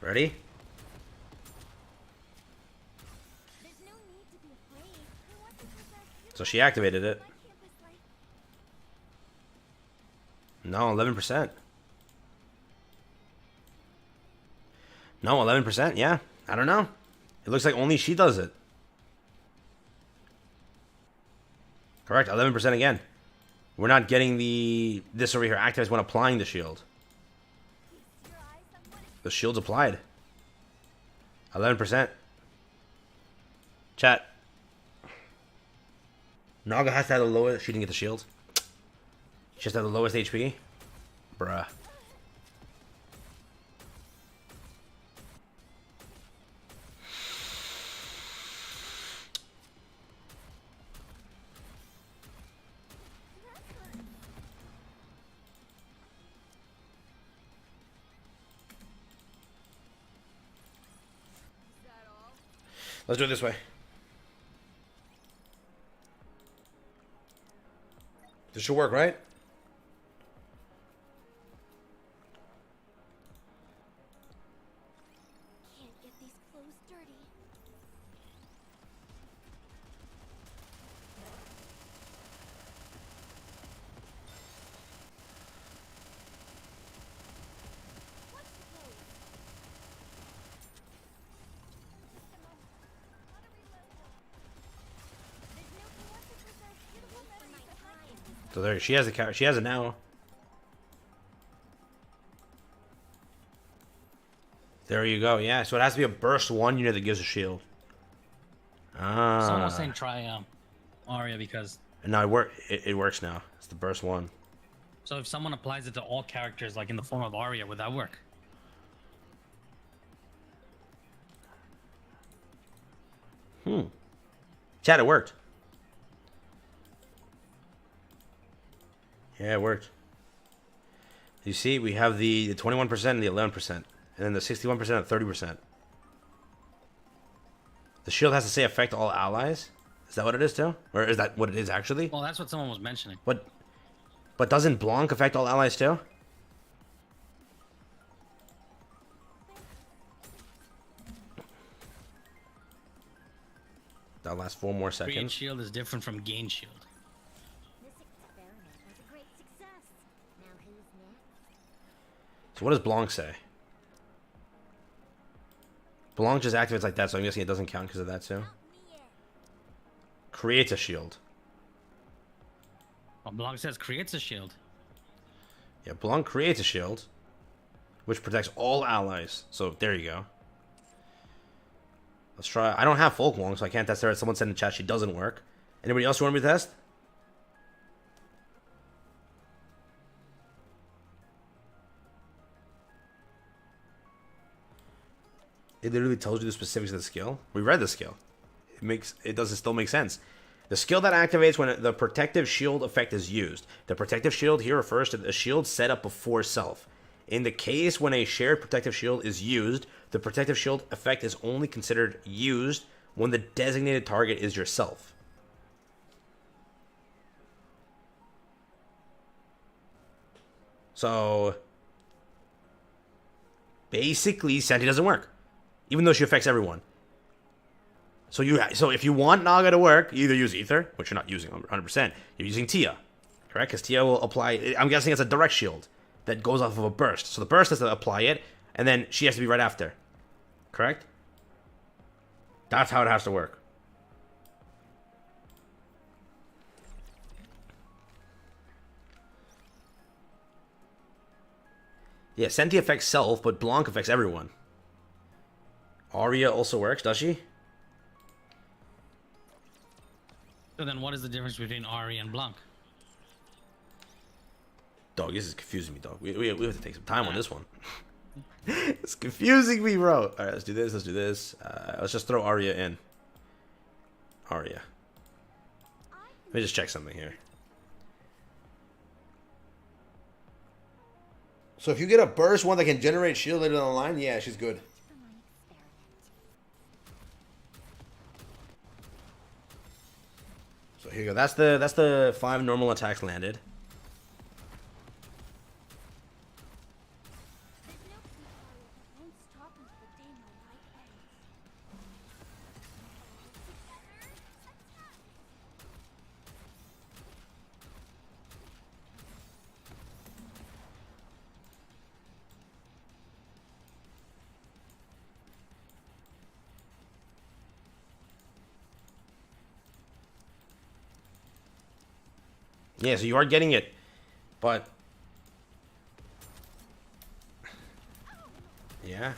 Ready? There's no need to be afraid. Who wants to possess So she activated it. my campus life? No, 11%. No, 11%. Yeah, I don't know. It looks like only she does it. Correct, 11% again. We're not getting this over here activates when applying the shield. Your eyes on what is The shield's applied. 11%. Chat. Naga has to have the lowest. She didn't get the shield. She has to have the lowest HP. Bruh. Let's do it this way. This should work, right? can't get these clothes dirty. What's the clothes? Just a moment. Gotta reload them. There's no who wants to possess beautiful memories of my campus. So there, she has the she has it now. There you go. Yeah, so it has to be a burst 1 unit that gives a shield. Ah. Someone was saying try Arya because No, it works now. It's the burst 1. so if someone applies it to all characters like in the form of Arya, would that work? Chat, it worked. Yeah, it worked. You see, we have the 21% and the 11%, and then the 61% and 30%. The shield has to say affect all allies. Is that what it is too, or is that what it is actually? Well, that's what someone was mentioning. But doesn't Blanc affect all allies too? That'll last 4 more Create seconds. shield is different from gain shield. This experiment was a great success. Now who's next? So what does Blanc say? Blanc just activates like that, so I'm guessing it doesn't count because of that too. Creates a shield. Well, Blanc says creates a shield. Yeah, Blanc creates a shield, which protects all allies. So there you go. Let's try. I don't have Folk Wong, so I can't test her. Someone said in the chat she doesn't work. Anybody else want me to test? It literally tells you the specifics of the skill. We read the skill. It doesn't still make sense. The skill that activates when the protective shield effect is used. The protective shield here refers to the shield set up before self. In the case when a shared protective shield is used, the protective shield effect is only considered used when the designated target is yourself. So basically, Senti doesn't work, even though she affects everyone. So if you want Naga to work, you either use Ether, which you're not using 100%. You're using Tia, correct? Because Tia will apply. I'm guessing it's a direct shield that goes off of a burst. So the burst has to apply it, and then she has to be right after, correct? That's how it has to work. Yeah, Senti affects self, but Blanc affects everyone. Arya also works, does she? So then what is the difference between Arya and Blanc? Dog, this is confusing me, dog. We have to take some time on this one. It's confusing me, bro. All right, let's do this. Let's do this. Let's just throw Arya in. Arya. Let me just check something here. So if you get a burst one that can generate shield later down the line, yeah, she's good. For my experiment. So here you go. That's the 5 normal attacks landed. There's no scenario that won't stop until the day my life ends. Together, attack! Yeah, so you are getting it, but yeah.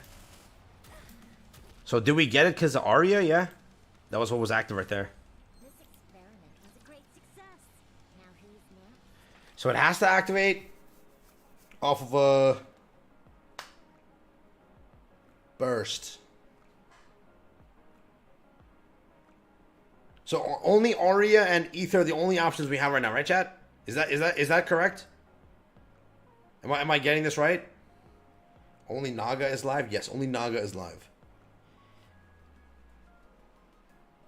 So did we get it because of Arya? Yeah, that was what was active right there. This experiment was a great success. Now who's next? So it has to activate off of a burst. So only Arya and Ether are the only options we have right now, right, chat? Is that correct? Am I getting this right? Only Naga is live? Yes, only Naga is live.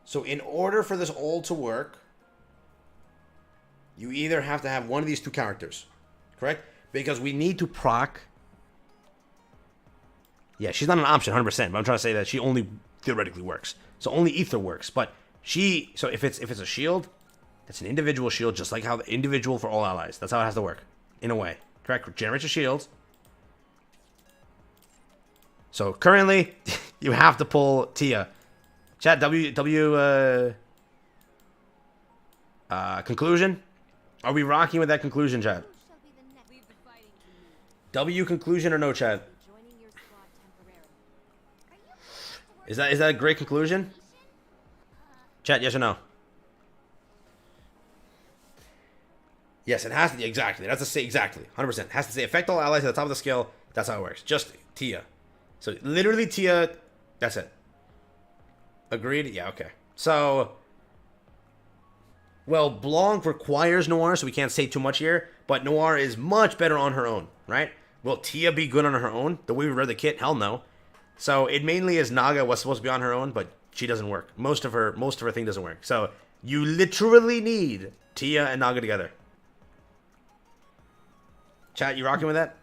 So in order for this all to work, you either have to have one of these two characters, correct? Because we need to proc. Yeah, she's not an option 100%, but I'm trying to say that she only theoretically works. So only Ether works, but so if it's a shield, that's an individual shield, just like how the individual for all allies. That's how it has to work, in a way. Correct? Generates a shield. So currently, you have to pull Tia. Chat conclusion. Are we rocking with that conclusion, chat? Who shall be the next? Leave the fighting to me. W conclusion or no, chat? Joining your squad temporarily. Is that a great conclusion? Chat, yes or no? Yes, it has to. Exactly. That's to say exactly. 100%. It has to say affect all allies at the top of the scale. That's how it works. Just Tia. So literally Tia. That's it. Agreed? Yeah, okay. So, well, Blanc requires Noir, so we can't say too much here. But Noir is much better on her own, right? Will Tia be good on her own? The way we read the kit? Hell no. So it mainly is Naga was supposed to be on her own, but she doesn't work. Most of her thing doesn't work. So you literally need Tia and Naga together. Chat, you rocking with that?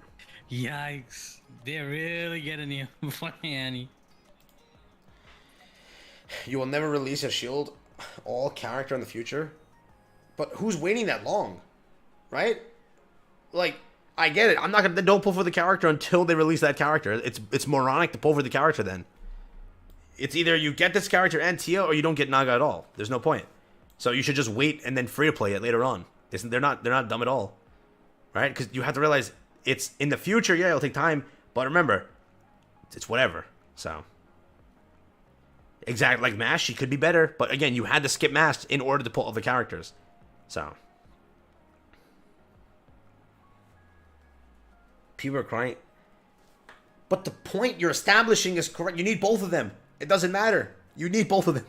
Yikes. They're really getting you. Funny Annie. You will never release a shield all character in the future. But who's waiting that long? Right? Like, I get it. I'm not gonna don't pull for the character until they release that character. It's moronic to pull for the character then. It's either you get this character and Tia or you don't get Naga at all. There's no point. So you should just wait and then free to play it later on. They're not dumb at all. Right? Because you have to realize it's in the future, yeah, it'll take time, but remember, it's whatever. So exactly like Mash, she could be better, but again, you had to skip Mash in order to pull all the characters. So people are crying. But the point you're establishing is correct. You need both of them. It doesn't matter. You need both of them.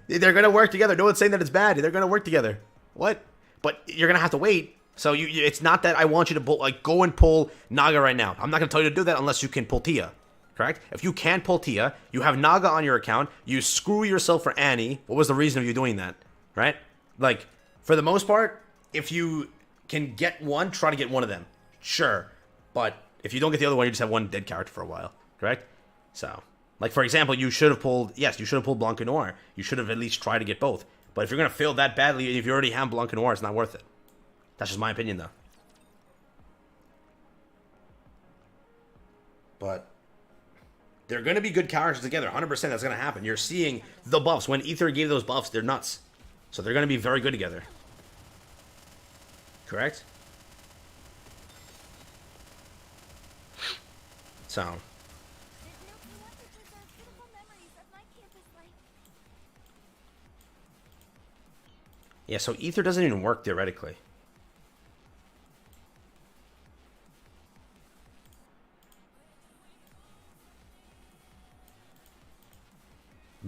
They're gonna work together. No one's saying that it's bad. They're gonna work together. What? But you're gonna have to wait. So it's not that I want you to pull, like, go and pull Naga right now. I'm not gonna tell you to do that unless you can pull Tia. Correct? If you can't pull Tia, you have Naga on your account. You screw yourself for Annie. What was the reason of you doing that? Right? Like, for the most part, if you can get one, try to get one of them. Sure. But if you don't get the other one, you just have one dead character for a while. Correct? So, like, for example, you should have pulled, yes, you should have pulled Blanc and Noir. You should have at least tried to get both. But if you're going to fail that badly, if you already have Blanc and Noir, it's not worth it. That's just my opinion, though. But they're going to be good characters together. 100% that's going to happen. You're seeing the buffs. When Ether gave those buffs, they're nuts. So they're going to be very good together. Correct? So. There's no key one to preserve beautiful memories of my campus life. Yeah, so Ether doesn't even work theoretically.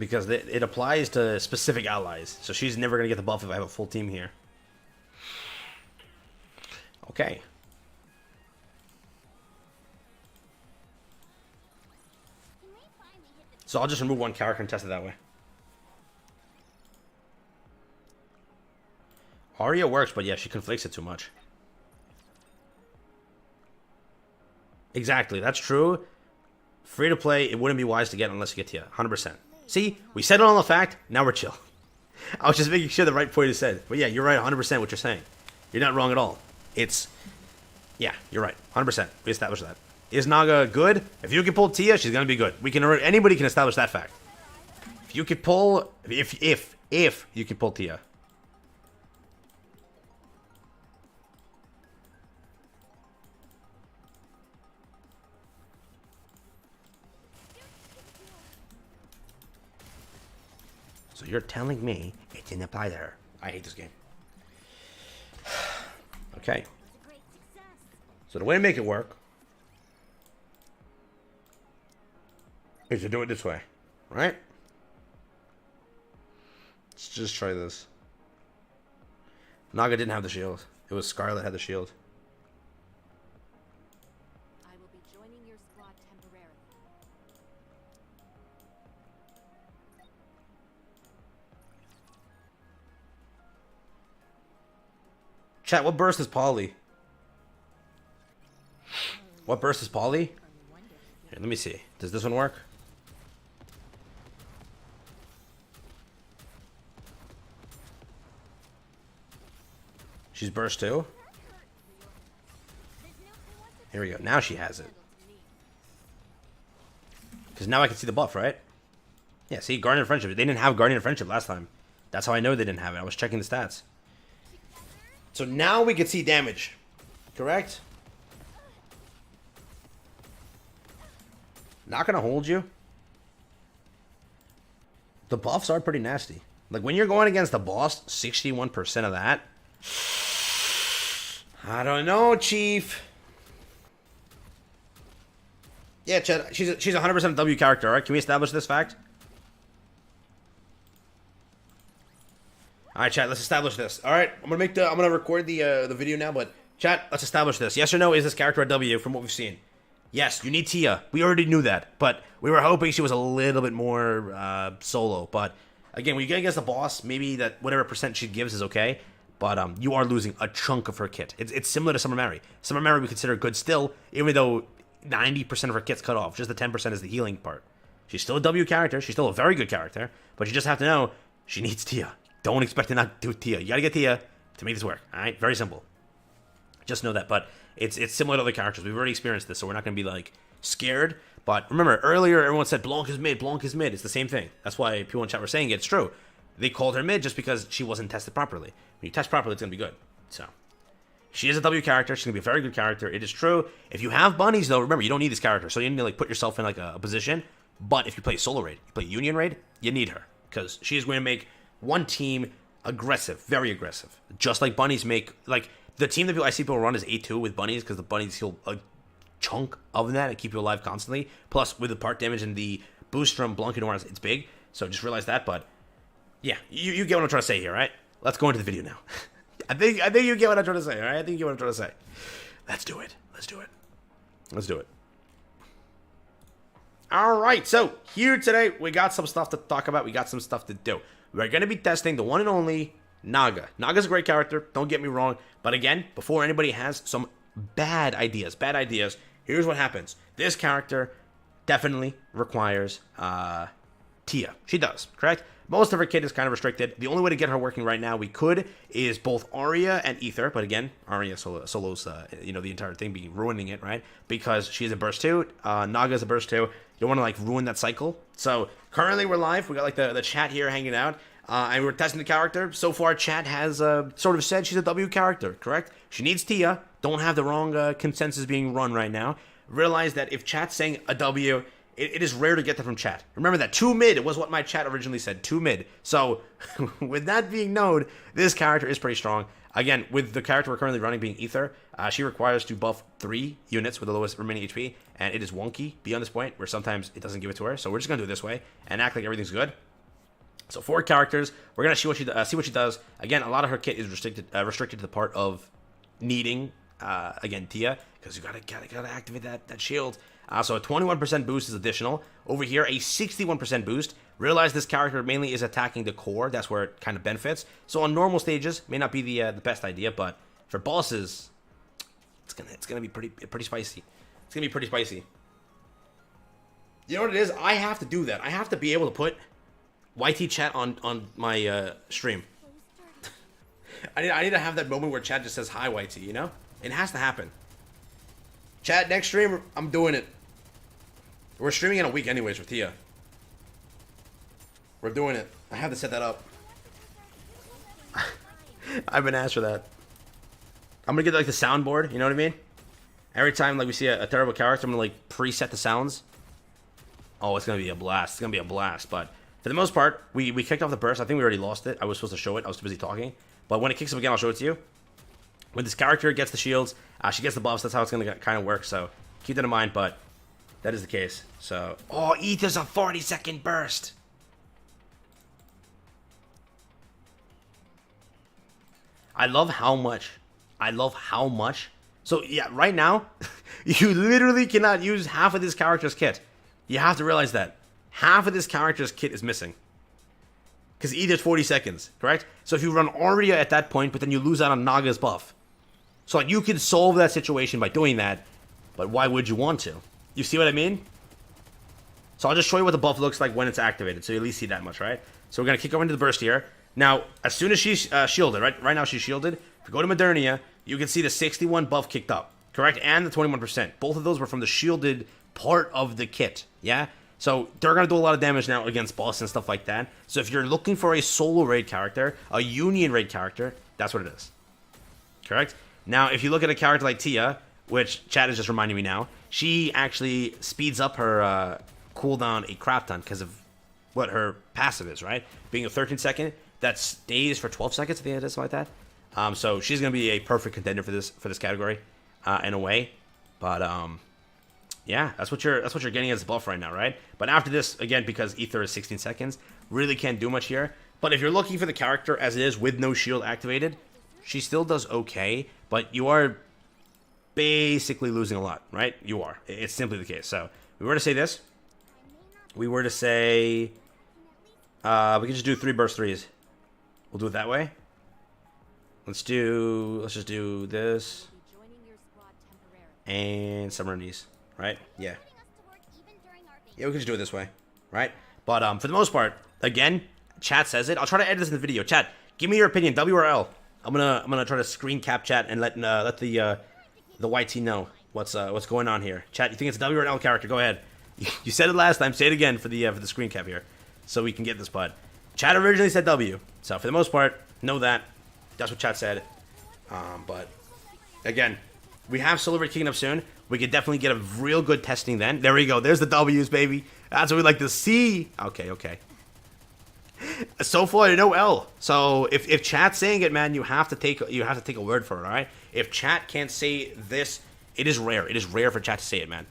because it applies to specific allies. So she's never going to get the buff if I have a full team here. Okay. So I'll just remove one character and test it that way. Arya works, but yeah, she conflicts it too much. Exactly, that's true. Free to play, it wouldn't be wise to get unless you get Tia. 100%. See, we settled on the fact, now we're chill. I was just making sure the right point is said. But yeah, you're right 100% what you're saying. You're not wrong at all. It's, yeah, you're right. 100%. We established that. Is Naga good? If you can pull Tia, she's going to be good. Anybody can establish that fact. If you can pull, if you can pull Tia. So you're telling me it didn't apply to her. I hate this game. Okay. So the way to make it work is to do it this way, right? Let's just try this. Naga didn't have the shield. It was Scarlet that had the shield. I will be joining your squad temporarily. Chat, what burst is Polly? What burst is Polly? Here, let me see. Does this one work? She's burst too? Here we go. Now she has it. Because now I can see the buff, right? Yeah, see, Guardian of Friendship. They didn't have Guardian of Friendship last time. That's how I know they didn't have it. I was checking the stats. So now we can see damage. Correct? Not gonna hold you. The buffs are pretty nasty. Like when you're going against the boss, 61% of that. I don't know, Chief. Yeah, Chad, she's 100% a W character, alright? Can we establish this fact? Alright, chat, let's establish this. Alright, I'm gonna record the video now, but chat, let's establish this. Yes or no, is this character a W from what we've seen? Yes, you need Tia. We already knew that, but we were hoping she was a little bit more solo. But again, when you get against the boss, maybe that whatever percent she gives is okay. But you are losing a chunk of her kit. It's similar to Summer Mary. Summer Mary we consider good still, even though 90% of her kit's cut off. Just the 10% is the healing part. She's still a W character. She's still a very good character. But you just have to know she needs Tia. Don't expect to not do Tia. You gotta get Tia to make this work. Alright? Very simple. Just know that. But it's similar to other characters. We've already experienced this, so we're not gonna be like scared. But remember, earlier everyone said Blanc is mid, Blanc is mid. It's the same thing. That's why people in chat were saying it. It's true. They called her mid just because she wasn't tested properly. When you test properly, it's gonna be good. So she is a W character. She's gonna be a very good character. It is true. If you have bunnies, though, remember you don't need this character, so you need to like put yourself in like a position. But if you play solo raid, you play union raid, you need her because she is going to make one team aggressive, very aggressive. Just like bunnies make like the team that I see people run is A2 with bunnies because the bunnies heal a chunk of that and keep you alive constantly. Plus with the part damage and the boost from Blanc and Orange, it's big. So just realize that. But yeah, you get what I'm trying to say here, right? Let's go into the video now. I think you get what I'm trying to say, all right? I think you get what I'm trying to say. Let's do it. Let's do it. Let's do it. All right, so here today, we got some stuff to talk about. We got some stuff to do. We're going to be testing the one and only Naga. Naga's a great character, don't get me wrong. But again, before anybody has some bad ideas, here's what happens. This character definitely requires Tia. She does, correct? Most of her kit is kind of restricted. The only way to get her working right now we could is both Arya and Ether. But again, Arya solos, the entire thing being ruining it, right? Because she is a burst 2. Naga is a burst 2. You don't want to like ruin that cycle. So currently we're live. We got like the chat here hanging out. And we're testing the character. So far, chat has sort of said she's a W character, correct? She needs Tia. Don't have the wrong consensus being run right now. Realize that if chat's saying a W, it is rare to get that from chat. Remember that 2 mid was what my chat originally said. 2 mid. So with that being known, this character is pretty strong. Again, with the character we're currently running being Ether, she requires to buff 3 units with the lowest remaining HP. And it is wonky beyond this point where sometimes it doesn't give it to her. So we're just going to do it this way and act like everything's good. So 4 characters. We're gonna see what she does. Again, a lot of her kit is restricted to the part of needing again Tia, because you gotta activate that shield. So a 21% boost is additional. Over here, a 61% boost. Realize this character mainly is attacking the core. That's where it kind of benefits. So on normal stages, may not be the best idea, but for bosses, it's gonna be pretty spicy. It's gonna be pretty spicy. You know what it is? I have to do that. I have to be able to put YT chat on my stream. I need to have that moment where chat just says hi YT. You know, it has to happen. Chat, next stream, I'm doing it. We're streaming in a week anyways with Tia. We're doing it. I have to set that up. I've been asked for that. I'm gonna get like the soundboard, you know what I mean? Every time like we see a terrible character, I'm gonna like preset the sounds. Oh, it's gonna be a blast. It's gonna be a blast. But for the most part, we kicked off the burst. I think we already lost it. I was supposed to show it. I was too busy talking. But when it kicks up again, I'll show it to you. When this character gets the shields, she gets the buffs. That's how it's gonna kind of work. So keep that in mind. But that is the case. So oh, Ether's a 40-second burst. I love how much. So yeah, right now, you literally cannot use half of this character's kit. You have to realize that half of this character's kit is missing. Because Ether's 40 seconds, correct? So if you run Aria at that point, but then you lose out on Naga's buff. So like, you can solve that situation by doing that, but why would you want to? You see what I mean? So I'll just show you what the buff looks like when it's activated, so you at least see that much, right? So we're going to kick over into the burst here. Now, as soon as she's shielded, right now she's shielded. If you go to Modernia, you can see the 61 buff kicked up, correct? And the 21%. Both of those were from the shielded part of the kit, yeah? So they're going to do a lot of damage now against boss and stuff like that. So if you're looking for a solo raid character, a union raid character, that's what it is, correct? Now, if you look at a character like Tia, which chat is just reminding me now, she actually speeds up her cooldown a crap ton because of what her passive is, right? Being a 13-second, that stays for 12 seconds, I think it is, something like that. So she's going to be a perfect contender for this category, in a way. But yeah, that's what you're getting as a buff right now, right? But after this, again, because Ether is 16 seconds, really can't do much here. But if you're looking for the character as it is with no shield activated, she still does okay, but you are basically losing a lot, right? You are. It's simply the case. So if we were to say this, we were to say we can just do 3 burst 3s. We'll do it that way. Let's just do this and summer knees, right? Yeah. Yeah, we can just do it this way, right? But for the most part, again, chat says it. I'll try to edit this in the video. Chat, give me your opinion, W or L. I'm gonna try to screen cap chat and let the YT know what's going on here. Chat, you think it's a W or an L character? Go ahead. You said it last time. Say it again for the screen cap here, so we can get this. But chat originally said W, so for the most part, know that. That's what chat said. But again, we have Solar Raid kicking up soon. We could definitely get a real good testing then. There we go. There's the W's, baby. That's what we like to see. Okay. So far, no L. So if chat's saying it, man, you have to take a word for it. All right. If chat can't say this, it is rare. It is rare for chat to say it, man.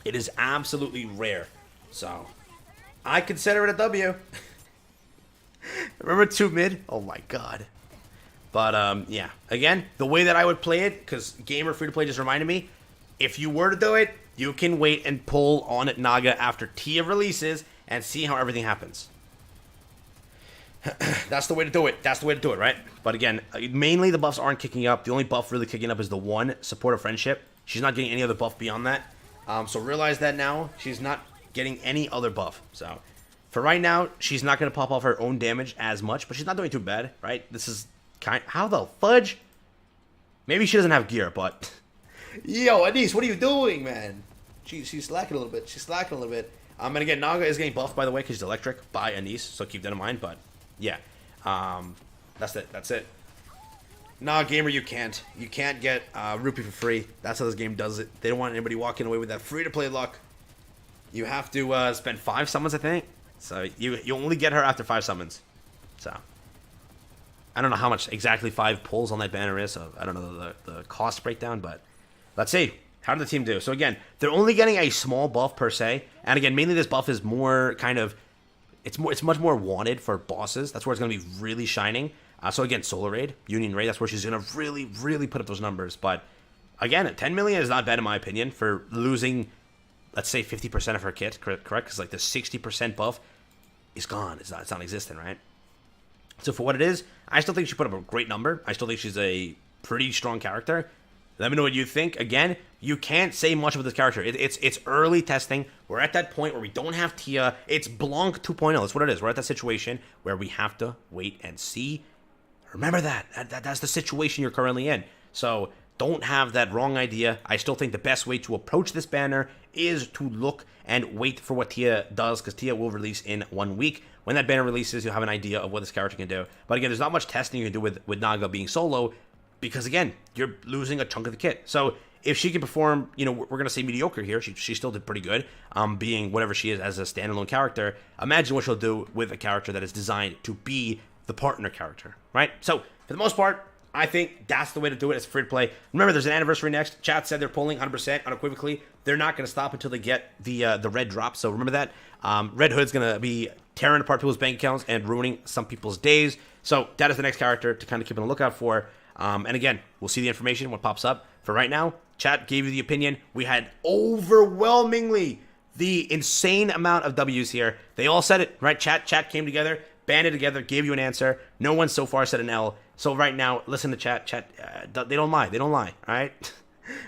It is absolutely rare. So I consider it a W. Remember 2 mid? Oh my god. But yeah. Again, the way that I would play it, because gamer free to play just reminded me, if you were to do it, you can wait and pull on it Naga after Tia releases and see how everything happens. That's the way to do it. That's the way to do it, right? But again, mainly the buffs aren't kicking up. The only buff really kicking up is the one, Support of Friendship. She's not getting any other buff beyond that. So realize that now. She's not getting any other buff. So for right now, she's not going to pop off her own damage as much, but she's not doing too bad, right? This is kind... How the fudge? Maybe she doesn't have gear, but... Yo, Anise, what are you doing, man? She's slacking a little bit. She's slacking a little bit. And again, Naga is getting buffed, by the way, because she's electric by Anise, so keep that in mind, but... Yeah, that's it. That's it. Nah, gamer, you can't. You can't get rupee for free. That's how this game does it. They don't want anybody walking away with that free-to-play luck. You have to spend 5 summons, I think. So you only get her after 5 summons. So I don't know how much exactly 5 pulls on that banner is. So I don't know the cost breakdown, but let's see. How did the team do? So again, they're only getting a small buff per se, and again, mainly this buff is more kind of it's much more wanted for bosses. That's where it's gonna be really shining. So again, Solar Raid, Union Raid, that's where she's gonna really put up those numbers. But again, 10 million is not bad in my opinion for losing, let's say 50% of her kit, correct? Because like the 60% buff is gone. It's non-existent, right? So for what it is, I still think she put up a great number. I still think she's a pretty strong character. Let me know what you think. Again, you can't say much about this character. It's early testing. We're at that point where we don't have Tia. It's Blanc 2.0. That's what it is. We're at that situation where we have to wait and see. Remember that's the situation you're currently in. So don't have that wrong idea. I still think the best way to approach this banner is to look and wait for what Tia does, because Tia will release in 1 week. When that banner releases, you'll have an idea of what this character can do. But again, there's not much testing you can do with Naga being solo, because again, you're losing a chunk of the kit. So if she can perform, you know, we're gonna say mediocre here. She still did pretty good, being whatever she is as a standalone character. Imagine what she'll do with a character that is designed to be the partner character, right? So for the most part, I think that's the way to do it. It's free to play. Remember, there's an anniversary next. Chat said they're pulling 100% unequivocally. They're not going to stop until they get the red drop. So remember that. Red Hood's going to be tearing apart people's bank accounts and ruining some people's days. So that is the next character to kind of keep on the lookout for. And again, we'll see the information, what pops up. For right now, chat gave you the opinion. We had overwhelmingly the insane amount of W's here. They all said it, right? Chat came together, banded together, gave you an answer. No one so far said an L. So right now, listen to chat. They don't lie. They don't lie. All right.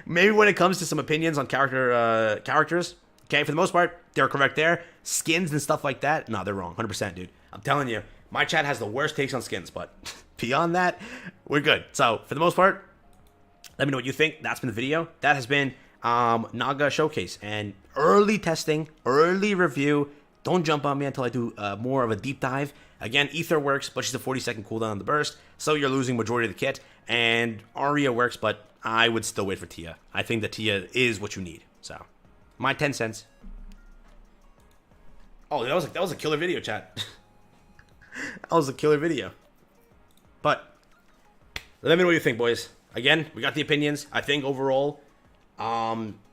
Maybe when it comes to some opinions on characters, okay, for the most part, they're correct there. Skins and stuff like that, no, they're wrong. 100%, dude. I'm telling you, my chat has the worst takes on skins, but beyond that, we're good. So for the most part, let me know what you think. That's been the video. That has been Naga Showcase and early testing, early review. Don't jump on me until I do more of a deep dive. Again, Ether works, but she's a 40-second cooldown on the burst, so you're losing majority of the kit. And Arya works, but I would still wait for Tia. I think that Tia is what you need. So, my 10 cents. Oh, that was a killer video, chat. That was a killer video. But let me know what you think, boys. Again, we got the opinions. I think overall,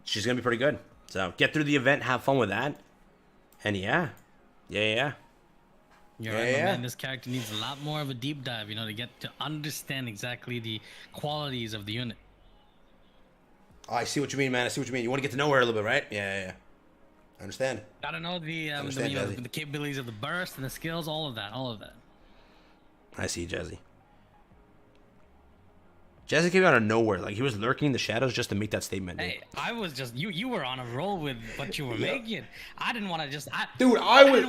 she's gonna be pretty good. So get through the event, have fun with that, and yeah. You're right, man. This character needs a lot more of a deep dive, you know, to get to understand exactly the qualities of the unit. Oh, I see what you mean, man. I see what you mean. You want to get to know her a little bit, right? Yeah. I understand. Gotta know the capabilities of the burst and the skills, all of that. I see, Jazzy. Jazzy came out of nowhere. Like, he was lurking in the shadows just to make that statement, dude. Hey, I was just... You were on a roll with what you were making. I didn't want to just... I didn't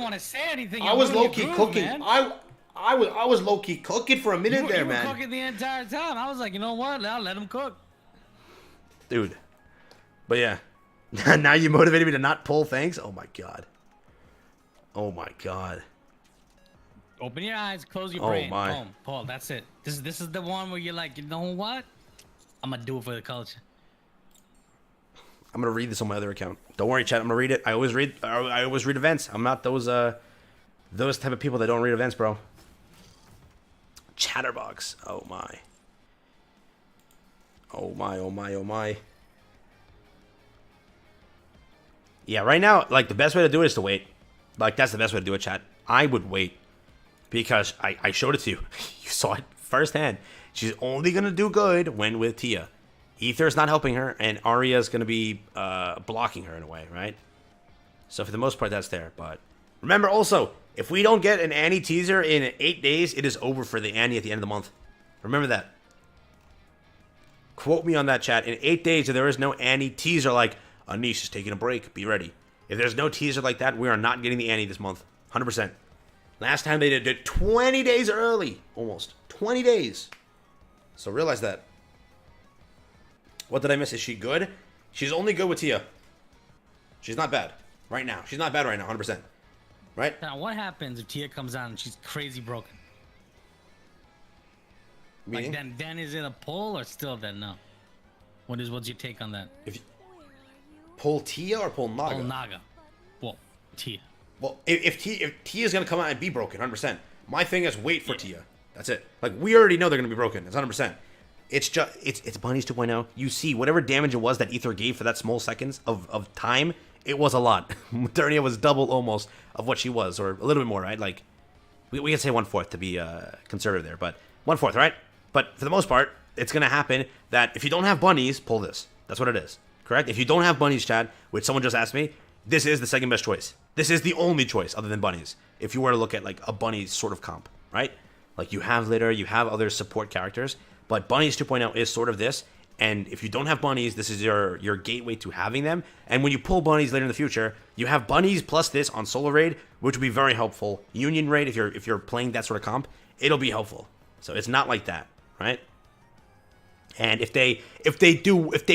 want to say anything. I was low-key cooking. Man. I was low-key cooking for a minute man. You were cooking the entire time. I was like, you know what? I'll let him cook. Dude. But yeah. Now you motivated me to not pull things? Oh, my God. Oh, my God. Open your eyes, close your brain. My. Boom, Paul, that's it. This is the one where you're like, you know what? I'm gonna do it for the culture. I'm gonna read this on my other account. Don't worry, chat. I'm gonna read it. I always read events. I'm not those type of people that don't read events, bro. Chatterbox. Oh my. Oh my. Yeah, right now, like, the best way to do it is to wait. Like, that's the best way to do it, chat. I would wait. Because I showed it to you. You saw it firsthand. She's only going to do good when with Tia. Ether's not helping her, and Arya's going to be blocking her in a way, right? So for the most part, that's there. But remember also, if we don't get an Annie teaser in 8 days, it is over for the Annie at the end of the month. Remember that. Quote me on that, chat. In 8 days, if there is no Annie teaser like, Anish is taking a break, be ready. If there's no teaser like that, we are not getting the Annie this month. 100%. Last time they did it 20 days early. Almost. 20 days. So realize that. What did I miss? Is she good? She's only good with Tia. She's not bad. Right now. She's not bad right now. 100%. Right? Now, what happens if Tia comes out and she's crazy broken? Meaning? Like, then is it a pull or still then no? What's your take on that? If you pull Tia or pull Naga? Pull Naga. Well, Tia. Well, if Tia's going to come out and be broken, 100%. My thing is wait for Tia. That's it. Like, we already know they're going to be broken. It's 100%. It's just, it's Bunnies 2.0. You see, whatever damage it was that Ether gave for that small seconds of time it was a lot. Modernia was double almost of what she was, or a little bit more, right? Like, we can say 1/4 to be conservative there, but 1/4, right? But for the most part, it's going to happen that if you don't have bunnies, pull this. That's what it is, correct? If you don't have bunnies, Chad, which someone just asked me, this is the second best choice. This is the only choice other than bunnies. If you were to look at like a bunny sort of comp, right? Like you have litter, you have other support characters, but bunnies 2.0 is sort of this. And if you don't have bunnies, this is your gateway to having them. And when you pull bunnies later in the future, you have bunnies plus this on solo raid, which will be very helpful. Union raid, if you're playing that sort of comp, it'll be helpful. So it's not like that, right? And if they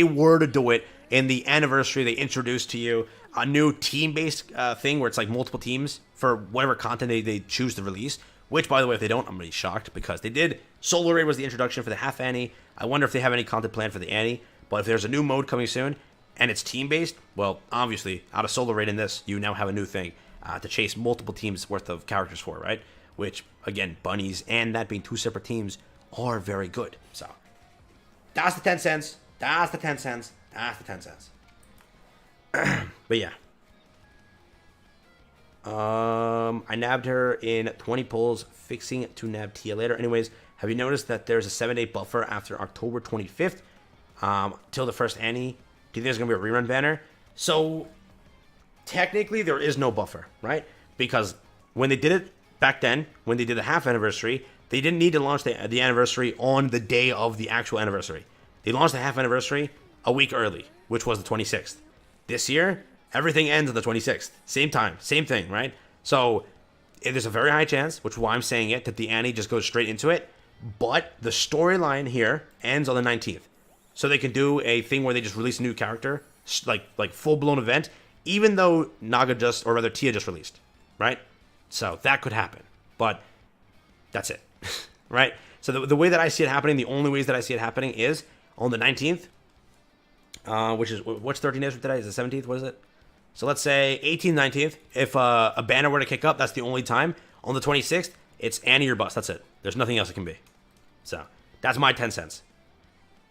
were to do it in the anniversary, they introduced to you a new team-based thing where it's like multiple teams for whatever content they choose to release. Which, by the way, if they don't, I'm really shocked because they did. Solo Raid was the introduction for the half Annie. I wonder if they have any content planned for the Annie. But if there's a new mode coming soon and it's team-based, well, obviously, out of Solo Raid in this, you now have a new thing to chase multiple teams worth of characters for, right? Which, again, bunnies and that being two separate teams are very good. So, that's the 10 cents. That's the 10 cents. That's the 10 cents. But yeah. I nabbed her in 20 pulls, fixing to nab Tia later. Anyways, have you noticed that there's a 7-day buffer after October 25th till the first Annie? Do you think there's going to be a rerun banner? So, technically, there is no buffer, right? Because when they did it back then, when they did the half anniversary, they didn't need to launch the anniversary on the day of the actual anniversary. They launched the half anniversary a week early, which was the 26th. This year, everything ends on the 26th. Same time, same thing, right? So there's a very high chance, which is why I'm saying it, that the Annie just goes straight into it. But the storyline here ends on the 19th. So they can do a thing where they just release a new character, like full-blown event, even though Naga just, or rather Tia just released, right? So that could happen. But that's it, right? So the way that I see it happening, the only ways that I see it happening is on the 19th, which is, what's 13 days from today? Is it 17th? What is it? So let's say 18th, 19th. If a banner were to kick up, that's the only time. On the 26th, it's Annie or bust. That's it. There's nothing else it can be. So that's my 10 cents.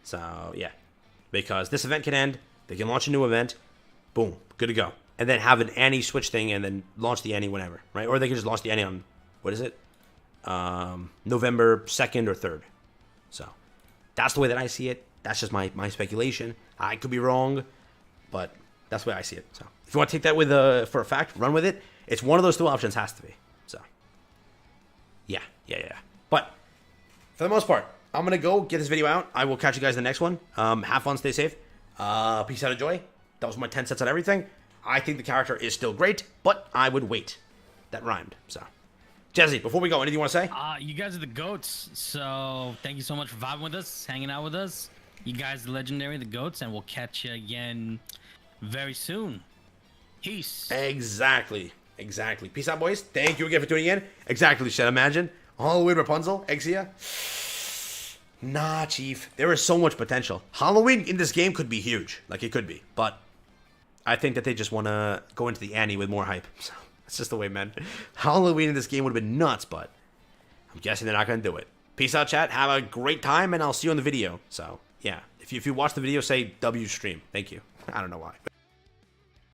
So yeah, because this event can end. They can launch a new event. Boom, good to go. And then have an Annie switch thing and then launch the Annie whenever, right? Or they can just launch the Annie on, what is it? November 2nd or 3rd. So that's the way that I see it. That's just my speculation. I could be wrong, but that's the way I see it. So if you want to take that with for a fact, run with it. It's one of those two options, has to be. So yeah. But for the most part, I'm gonna go get this video out. I will catch you guys in the next one. Have fun, stay safe. Peace out, enjoy. That was my 10 cents on everything. I think the character is still great, but I would wait. That rhymed. So Jesse, before we go, anything you want to say? You guys are the GOATs, so thank you so much for vibing with us, hanging out with us. You guys are legendary, the GOATs, and we'll catch you again very soon. Peace. Exactly. Peace out, boys. Thank you again for tuning in. Exactly, Shed. Imagine. Halloween Rapunzel, Exia. Nah, Chief. There is so much potential. Halloween in this game could be huge. Like, it could be. But I think that they just want to go into the Annie with more hype. So, that's just the way, man. Halloween in this game would have been nuts, but I'm guessing they're not going to do it. Peace out, chat. Have a great time, and I'll see you on the video. So, yeah. If you watch the video, say W stream. Thank you. I don't know why.